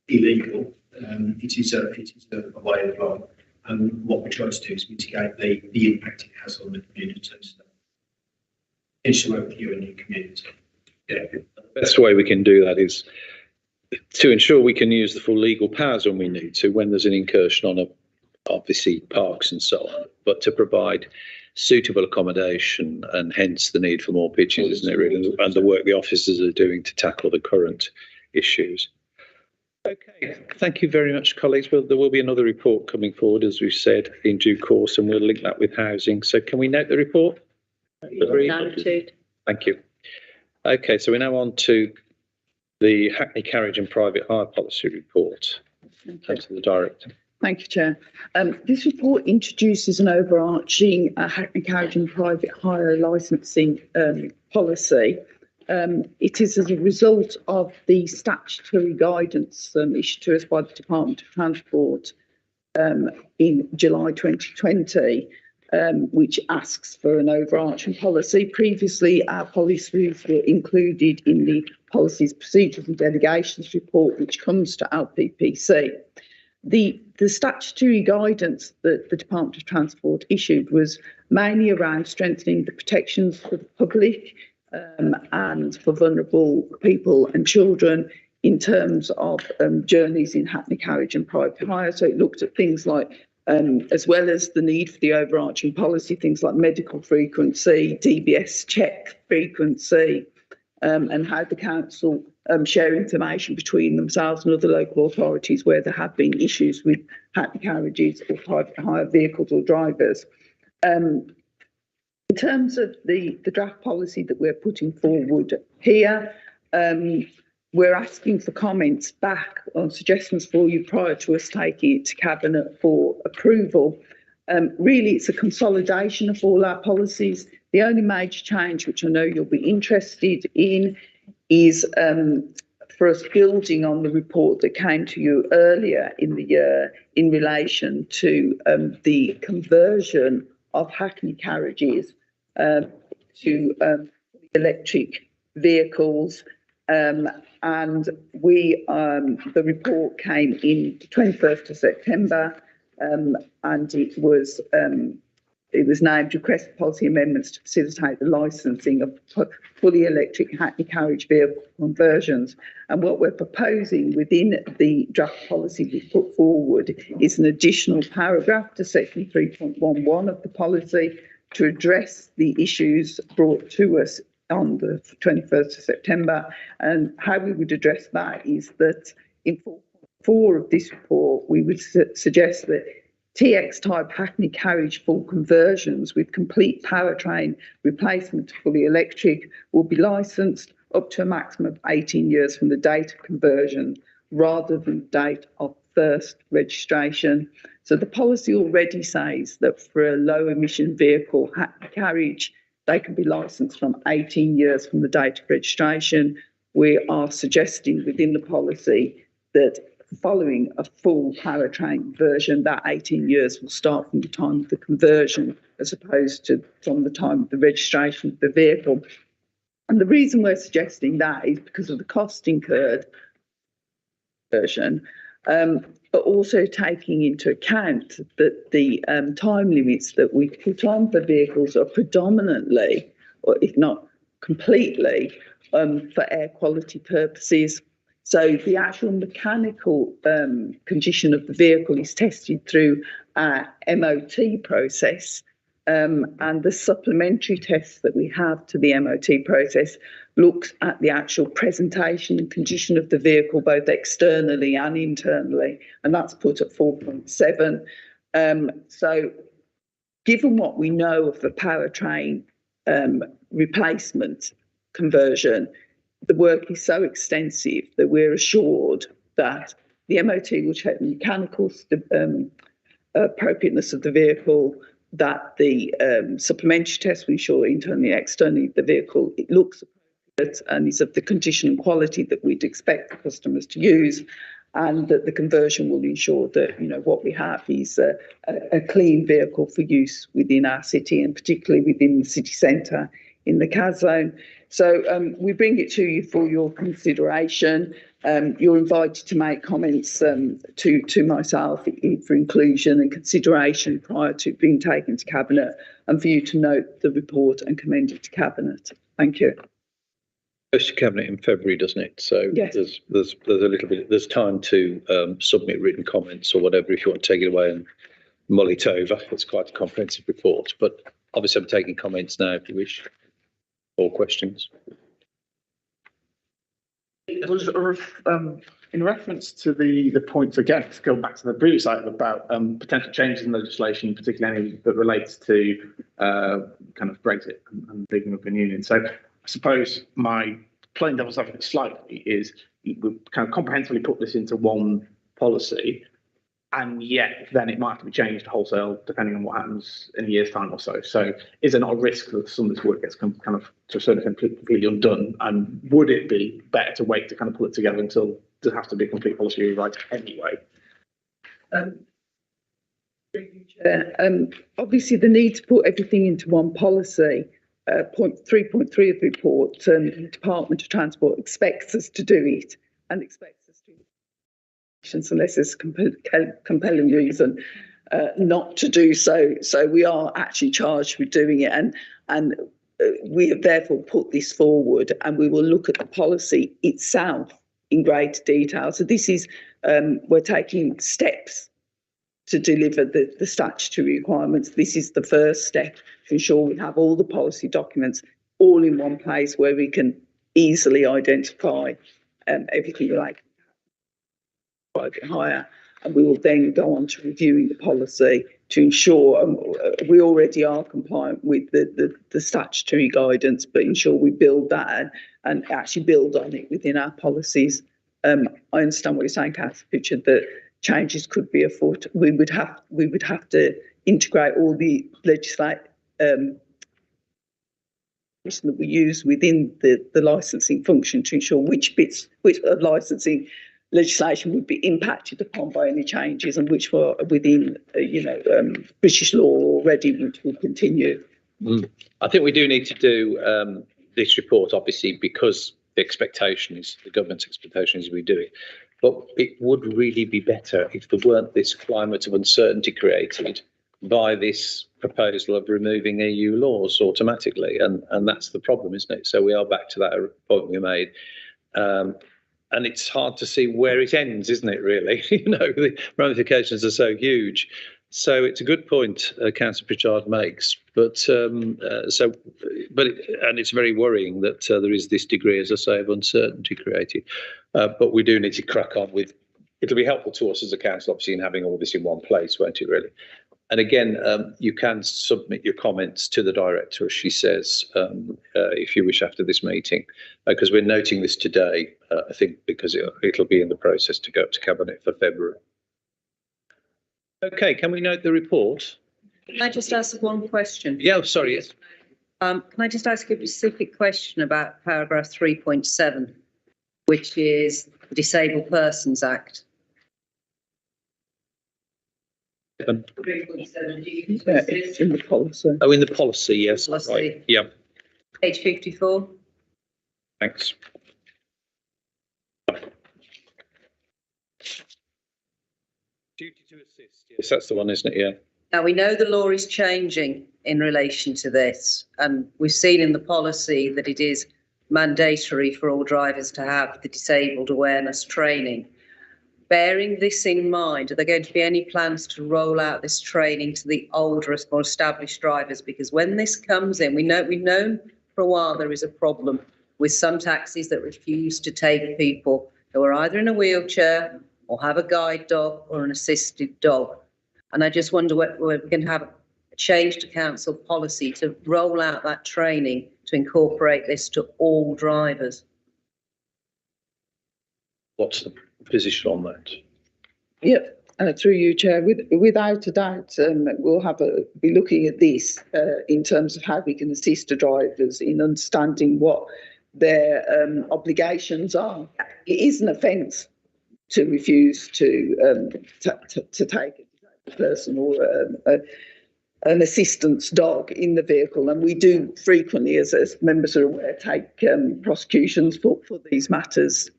illegal. It is a way of life, and what we try to do is mitigate the impact it has on the community. So, ensure with you and your community. Yeah. The best way we can do that is to ensure we can use the full legal powers when we need to, when there's an incursion on obviously parks and so on, but to provide suitable accommodation, and hence the need for more pitches, isn't it really, and the work the officers are doing to tackle the current issues. Okay, thank you very much, colleagues. Well, there will be another report coming forward, as we've said, in due course, and we'll link that with housing. So can we note the report? Noted. Thank you. Okay, so we're now on to the Hackney Carriage and Private Hire Policy Report. Thanks to the Director. Thank you, Chair. This report introduces an overarching Hackney Carriage and Private Hire licensing policy. It is as a result of the statutory guidance issued to us by the Department of Transport in July 2020, which asks for an overarching policy. Previously, our policies were included in the Policies, Procedures and Delegations report, which comes to LPPC. The statutory guidance that the Department of Transport issued was mainly around strengthening the protections for the public and for vulnerable people and children in terms of journeys in Hackney Carriage and Private Hire. So it looked at things like, as well as the need for the overarching policy, things like medical frequency, DBS check frequency, and how the council share information between themselves and other local authorities where there have been issues with Hackney carriages or private hire vehicles or drivers. In terms of the draft policy that we're putting forward here, we're asking for comments back on suggestions for you prior to us taking it to Cabinet for approval. Really, it's a consolidation of all our policies. The only major change, which I know you'll be interested in, is for us building on the report that came to you earlier in the year in relation to the conversion of Hackney carriages to electric vehicles. And the report came in the 21st of September, and it was named Request Policy Amendments to Facilitate the Licensing of Fully Electric Hackney Carriage Vehicle Conversions. And what we're proposing within the draft policy we put forward is an additional paragraph to section 3.11 of the policy to address the issues brought to us on the 21st of September. And how we would address that is that in 4 of this report, we would suggest that TX-type Hackney carriage full conversions with complete powertrain replacement to fully electric will be licensed up to a maximum of 18 years from the date of conversion rather than the date of first registration. So the policy already says that for a low emission vehicle Hackney carriage, they can be licensed from 18 years from the date of registration. We are suggesting within the policy that following a full powertrain version, that 18 years will start from the time of the conversion as opposed to from the time of the registration of the vehicle. And the reason we're suggesting that is because of the cost incurred version, but also taking into account that the time limits that we put on for vehicles are predominantly, or if not completely, for air quality purposes. So the actual mechanical condition of the vehicle is tested through our MOT process, and the supplementary tests that we have to the MOT process looks at the actual presentation and condition of the vehicle, both externally and internally, and that's put at 4.7. So given what we know of the powertrain replacement conversion, the work is so extensive that we're assured that the MOT will check the mechanical appropriateness of the vehicle, that the supplementary test will ensure internally and externally the vehicle it looks appropriate and is of the condition and quality that we'd expect the customers to use, and that the conversion will ensure that, you know, what we have is a clean vehicle for use within our city, and particularly within the city centre in the CAS zone. So we bring it to you for your consideration. You're invited to make comments to myself for inclusion and consideration prior to it being taken to Cabinet, and for you to note the report and commend it to Cabinet. Thank you. Goes to Cabinet in February, doesn't it? So yes. there's a little bit, there's time to submit written comments or whatever if you want to take it away and mull it over. It's quite a comprehensive report, but obviously I'm taking comments now if you wish, or questions. In reference to the points, again, to go back to the previous item about potential changes in legislation, particularly any that relates to kind of Brexit and the European Union. So I suppose my playing devil's advocate slightly is we kind of comprehensively put this into one policy, and yet then it might have to be changed wholesale depending on what happens in a year's time or so. So is there not a risk that some of this work gets kind of to a certain extent completely undone? And would it be better to wait to kind of pull it together until there has to be a complete policy rewrite anyway? Obviously, the need to put everything into one policy. Point 3.3 of the report, the Department of Transport expects us to do it, and expects us to, unless there's compelling reason not to do so. So we are actually charged with doing it, and we have therefore put this forward, and we will look at the policy itself in great detail. So this is, we're taking steps to deliver the statutory requirements. This is the first step to ensure we have all the policy documents all in one place where we can easily identify everything like private hire. And we will then go on to reviewing the policy to ensure we already are compliant with the statutory guidance, but ensure we build that and actually build on it within our policies. I understand what you're saying, Councillor Pritchard, that changes could be afoot. We would have to integrate all the legislation that we use within the licensing function to ensure which of licensing legislation would be impacted upon by any changes, and which were within British law already, which will continue. I think we do need to do this report, obviously, because the government's expectation is we do it. But it would really be better if there weren't this climate of uncertainty created by this proposal of removing EU laws automatically. And that's the problem, isn't it? So we are back to that point we made. And it's hard to see where it ends, isn't it, really? The ramifications are so huge. So it's a good point Councillor Pritchard makes, but it's very worrying that there is this degree, as I say, of uncertainty created. But we do need to crack on with. It'll be helpful to us as a council, obviously, in having all this in one place, won't it? Really. And again, you can submit your comments to the director, as she says, if you wish after this meeting, because we're noting this today. I think because it'll be in the process to go up to Cabinet for February. Okay, can we note the report? Can I just ask one question? Yeah, sorry, yes. Can I just ask a specific question about paragraph 3.7, which is the Disabled Persons Act? 3.7, it's in the policy. Oh, in the policy, yes. Policy. Right. Yeah. Page 54. Thanks. Duty to assist. Yes, that's the one, isn't it? Yeah. Now, we know the law is changing in relation to this, and we've seen in the policy that it is mandatory for all drivers to have the disabled awareness training. bearing this in mind, are there going to be any plans to roll out this training to the older, more established drivers? Because when this comes in, we've known for a while there is a problem with some taxis that refuse to take people who are either in a wheelchair or have a guide dog or an assisted dog. And I just wonder whether we're going to have a change to council policy to roll out that training to incorporate this to all drivers. What's the position on that? Yeah, through you, Chair. Without a doubt, we'll be looking at this in terms of how we can assist the drivers in understanding what their obligations are. It is an offence to refuse to take a person or an assistance dog in the vehicle, and we do frequently, as members are aware, take prosecutions for these matters.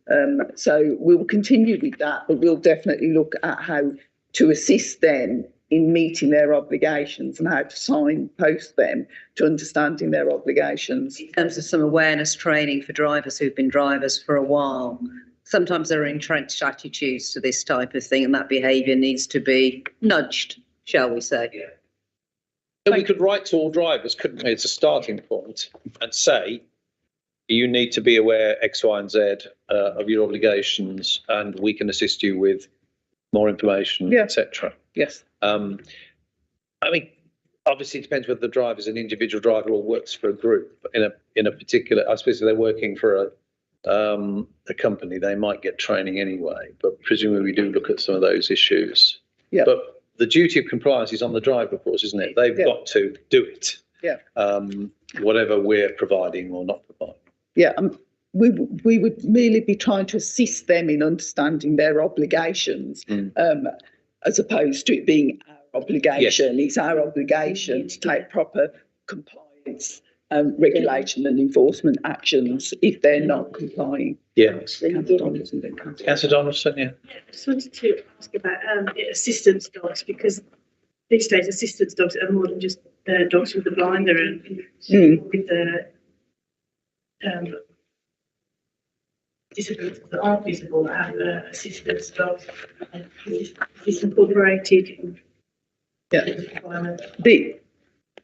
So we will continue with that, but we'll definitely look at how to assist them in meeting their obligations and how to signpost them to understanding their obligations. In terms of some awareness training for drivers who've been drivers for a while, sometimes there are entrenched attitudes to this type of thing, and that behaviour needs to be nudged, shall we say. Yeah. So we could write to all drivers, couldn't we, as a starting point, and say, you need to be aware X, Y, and Z of your obligations, and we can assist you with more information, etc. Yes. I mean, obviously it depends whether the driver is an individual driver or works for a group. In a particular, I suppose if they're working for a company, they might get training anyway. But presumably we do look at some of those issues. Yeah. But the duty of compliance is on the driver, of course, isn't it? They've got to do it. Yeah. Whatever we're providing or not providing. Yeah. We would merely be trying to assist them in understanding their obligations, as opposed to it being our obligation. Yes. It's our obligation to take proper compliance, regulation and enforcement actions if they're not complying. Yeah. Councillor Donaldson, yeah. I just wanted to ask about assistance dogs, because these days assistance dogs are more than just dogs with the blind. They're with the disabilities that aren't visible that have assistance dogs. Is this incorporated?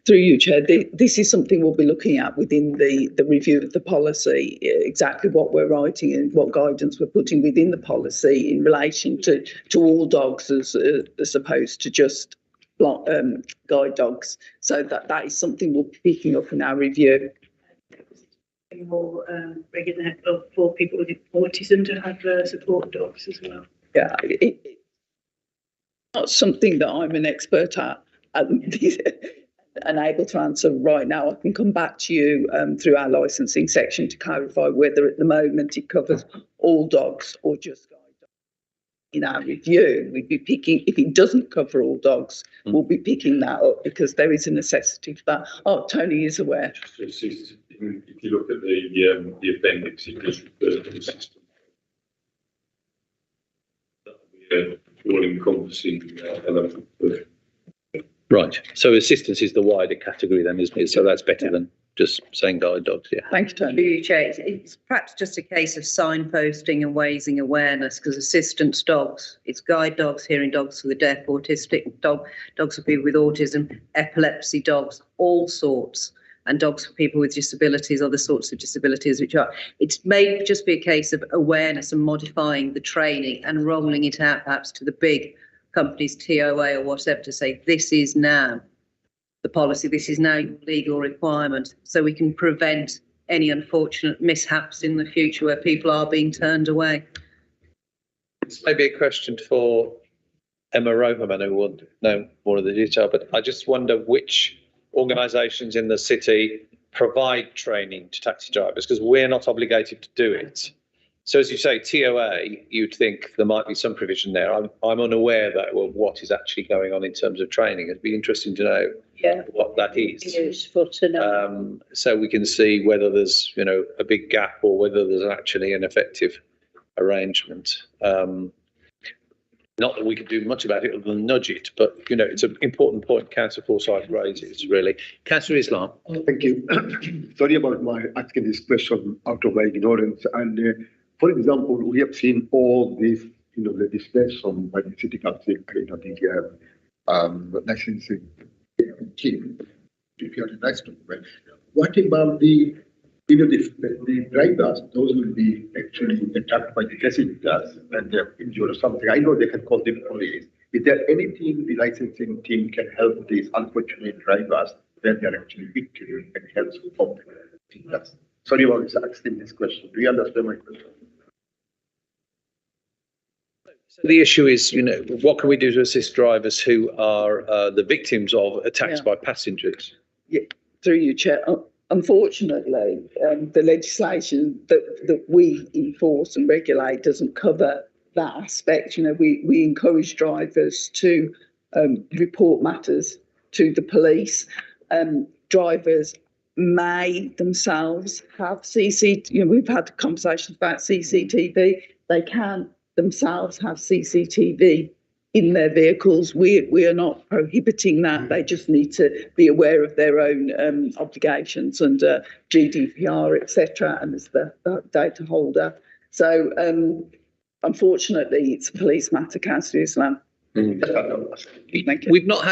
Through you, Chair, this is something we'll be looking at within the review of the policy, exactly what we're writing and what guidance we're putting within the policy in relation to all dogs as opposed to just guide dogs. So that is something we'll be picking up in our review. More regular for people with autism to have support dogs as well. Yeah, it's not something that I'm an expert at. And able to answer right now. I can come back to you through our licensing section to clarify whether at the moment it covers all dogs or just guide dogs. In our review, we'd be picking, if it doesn't cover all dogs, we'll be picking that up because there is a necessity for that. Oh, Tony is aware. If you look at the appendix, it does refer to the system. That will be an all-encompassing element of. Right. So assistance is the wider category then, isn't it? So that's better than just saying guide dogs. Yeah. Thank you, Tony. It's perhaps just a case of signposting and raising awareness, because assistance dogs, it's guide dogs, hearing dogs for the deaf, autistic dogs for people with autism, epilepsy dogs, all sorts, and dogs for people with disabilities, other sorts of disabilities, which are, it may just be a case of awareness and modifying the training and rolling it out perhaps to the big companies, TOA or whatever, to say this is now the policy, this is now your legal requirement, so we can prevent any unfortunate mishaps in the future where people are being turned away. This may be a question for Emma Roverman, who would know more of the detail, but I just wonder which organisations in the city provide training to taxi drivers, because we're not obligated to do it. So as you say, TOA, you'd think there might be some provision there. I'm unaware that what is actually going on in terms of training. It'd be interesting to know what that is. Useful to know. So we can see whether there's, a big gap or whether there's actually an effective arrangement. Not that we can do much about it other than nudge it, but, it's an important point Councillor Forsyth raises, really. Councillor Islam. Thank you. Sorry about my asking this question out of my ignorance. And for example, we have seen all these legislation by the city council, the licensing team, if you are next to it. What about the drivers? Those will be actually attacked by the passengers and they're injured or something. I know they can call the police. Is there anything the licensing team can help these unfortunate drivers when they're actually victims and help support them? Sorry about asking this question. Do you understand my question? So the issue is, what can we do to assist drivers who are the victims of attacks by passengers? Yeah, through you, Chair. Unfortunately, the legislation that we enforce and regulate doesn't cover that aspect. We encourage drivers to report matters to the police. Drivers may themselves have CCTV. We've had conversations about CCTV. They can themselves have CCTV in their vehicles. We are not prohibiting that. They just need to be aware of their own obligations under GDPR, etc. and as the data holder. So unfortunately, it's a police matter, Councillor Islam. We've not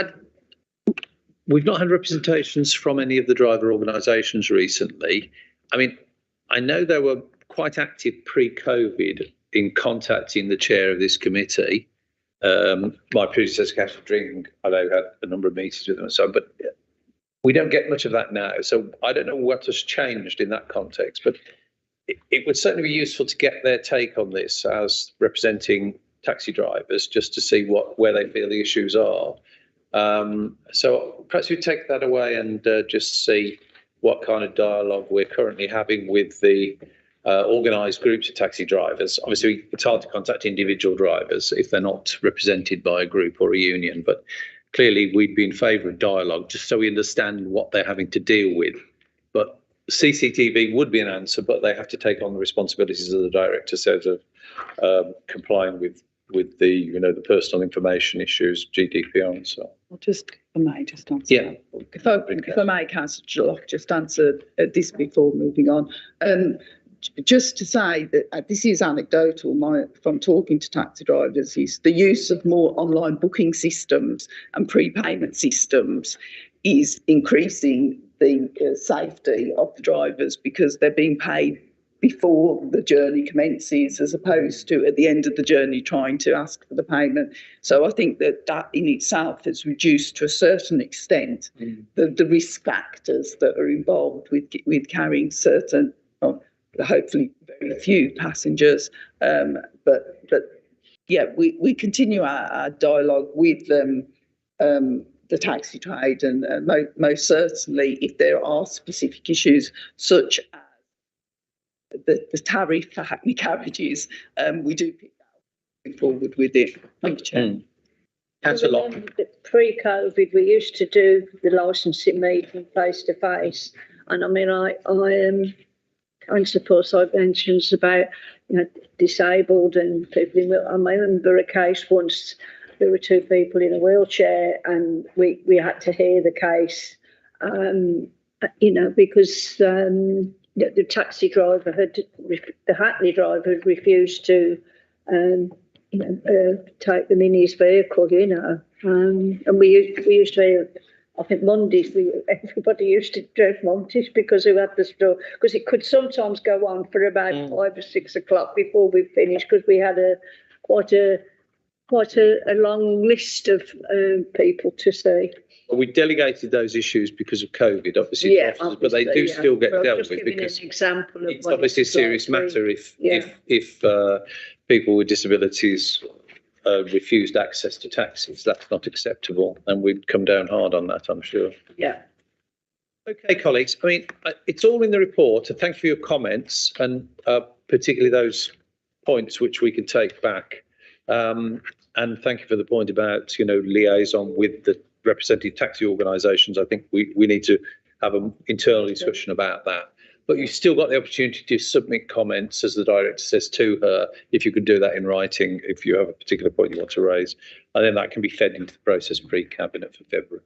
had representations from any of the driver organisations recently. I mean, I know they were quite active pre-COVID in contacting the chair of this committee. My predecessor, Councillor Dring, I know had a number of meetings with them and so on, but we don't get much of that now. So I don't know what has changed in that context, but it would certainly be useful to get their take on this as representing taxi drivers, just to see where they feel the issues are. So perhaps we take that away and just see what kind of dialogue we're currently having with the organised groups of taxi drivers. Obviously, it's hard to contact individual drivers if they're not represented by a group or a union, but clearly we'd be in favour of dialogue just so we understand what they're having to deal with. But CCTV would be an answer, but they have to take on the responsibilities of the director says of complying with the the personal information issues, GDPR and so on. I'll just, if I may, just answer. Yeah. If I may, Councillor Jallock, just answer this before moving on. Just to say that this is anecdotal from talking to taxi drivers, is the use of more online booking systems and prepayment systems is increasing the safety of the drivers because they're being paid before the journey commences as opposed to at the end of the journey trying to ask for the payment. So I think that in itself has reduced to a certain extent the risk factors that are involved with carrying certain, hopefully very few passengers. But yeah, we continue our dialogue with the taxi trade and most certainly if there are specific issues such as the tariff for hackney carriages, we do pick that forward with it. Thank you, Chair. Councillor Locke. Pre-COVID, we used to do the licensing meeting face to face, and I mean, I suppose I mentioned about disabled and people in. I remember a case once. There were two people in a wheelchair, and we had to hear the case, because the taxi driver the Hackney driver had refused to, take them in his vehicle, and we used to. I think Mondays, everybody used to dread Mondays because we had the store, because it could sometimes go on for about 5 or 6 o'clock before we finished, because we had quite a long list of people to see. Well, we delegated those issues because of COVID, obviously, but they do still get dealt with because an example of it's obviously a serious matter if people with disabilities refused access to taxis. That's not acceptable, and we'd come down hard on that, I'm sure. Yeah. Okay, colleagues. I mean, it's all in the report. Thank you for your comments, and particularly those points which we can take back. And thank you for the point about liaison with the representative taxi organisations. I think we need to have an internal discussion about that. But you've still got the opportunity to submit comments, as the director says, to her, if you could do that in writing, if you have a particular point you want to raise. And then that can be fed into the process pre-cabinet for February.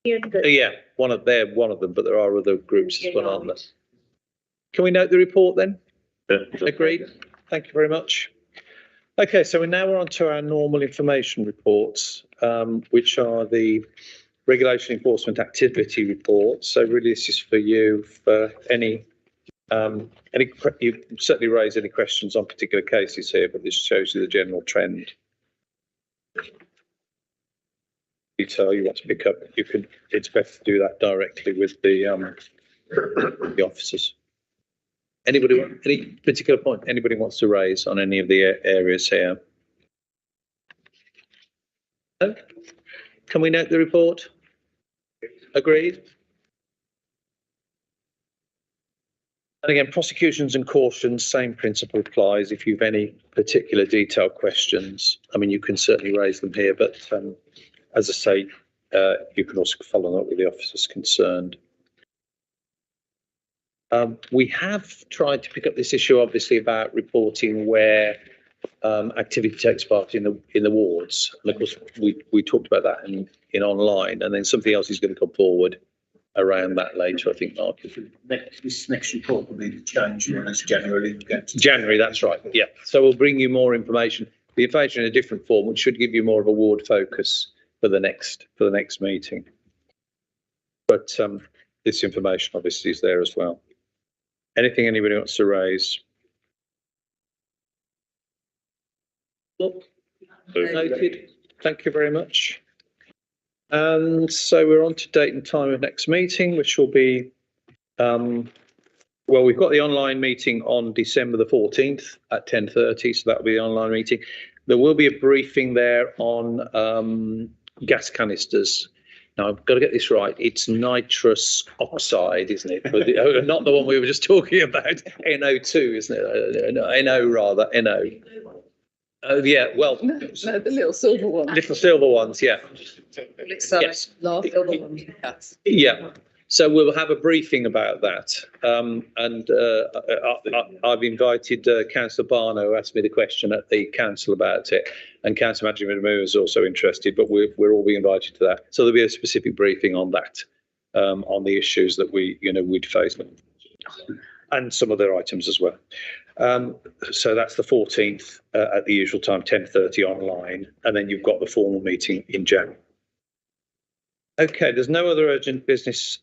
Yeah, one of them, but there are other groups as well, aren't there? Can we note the report then? Yeah. Agreed? thank you very much. Okay, so we're on to our normal information reports, which are the regulation enforcement activity reports. So really this is for you, for you certainly raise any questions on particular cases here, but this shows you the general trend. Detail you want to pick up, it's best to do that directly with the officers. Any particular point anybody wants to raise on any of the areas here? No? Can we note the report? Agreed? And again, prosecutions and cautions, same principle applies. If you've any particular detailed questions, I mean, you can certainly raise them here, but as I say, you can also follow up with the officers concerned. We have tried to pick up this issue, obviously, about reporting where activity takes part in the wards. And of course, we talked about that in online, and then something else is going to come forward around that later, I think, Mark. This next report will be the change as January. January, that's right. Yeah. So we'll bring you more information. The information in a different form, which should give you more of a ward focus for the next meeting. But this information obviously is there as well. Anything anybody wants to raise? Noted. Thank you very much. And so we're on to date and time of next meeting, which will be, well, we've got the online meeting on December the 14th at 10:30, so that will be the online meeting. There will be a briefing there on gas canisters. Now, I've got to get this right. It's nitrous oxide, isn't it? But not the one we were just talking about. NO2, isn't it? NO rather, NO. Oh, yeah, well. No, the little silver one. Little silver ones, yeah. Yes. Silver ones. Yeah. So we'll have a briefing about that. I've invited Councillor Barno, who asked me the question at the council about it, and Councillor Madriman is also interested, but we're all being invited to that. So there'll be a specific briefing on that, on the issues that we'd face, and some other items as well. So that's the 14th at the usual time, 10:30 online, and then you've got the formal meeting in January. Okay, there's no other urgent business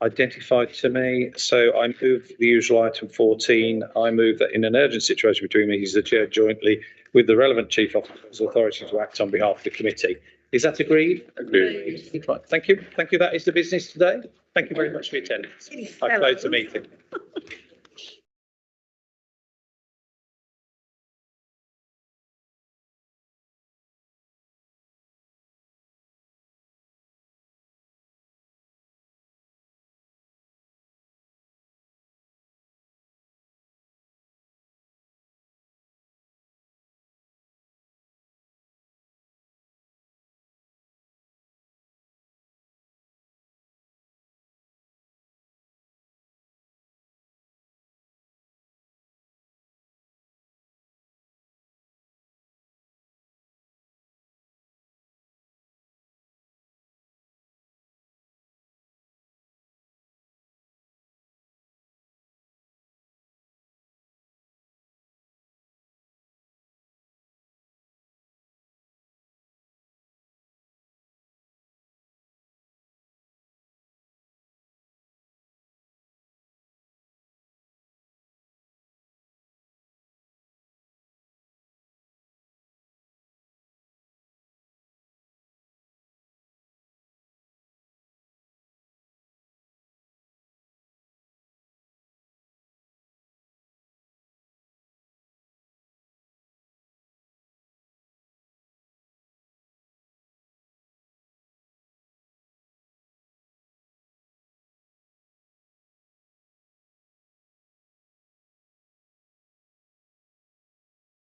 identified to me, so I move the usual item 14. I move that in an urgent situation between me, he's the chair, jointly with the relevant chief officer's authority to act on behalf of the committee. Is that agreed? Agreed. Right, thank you. Thank you. That is the business today. Thank you very much for your attendance. I close the meeting.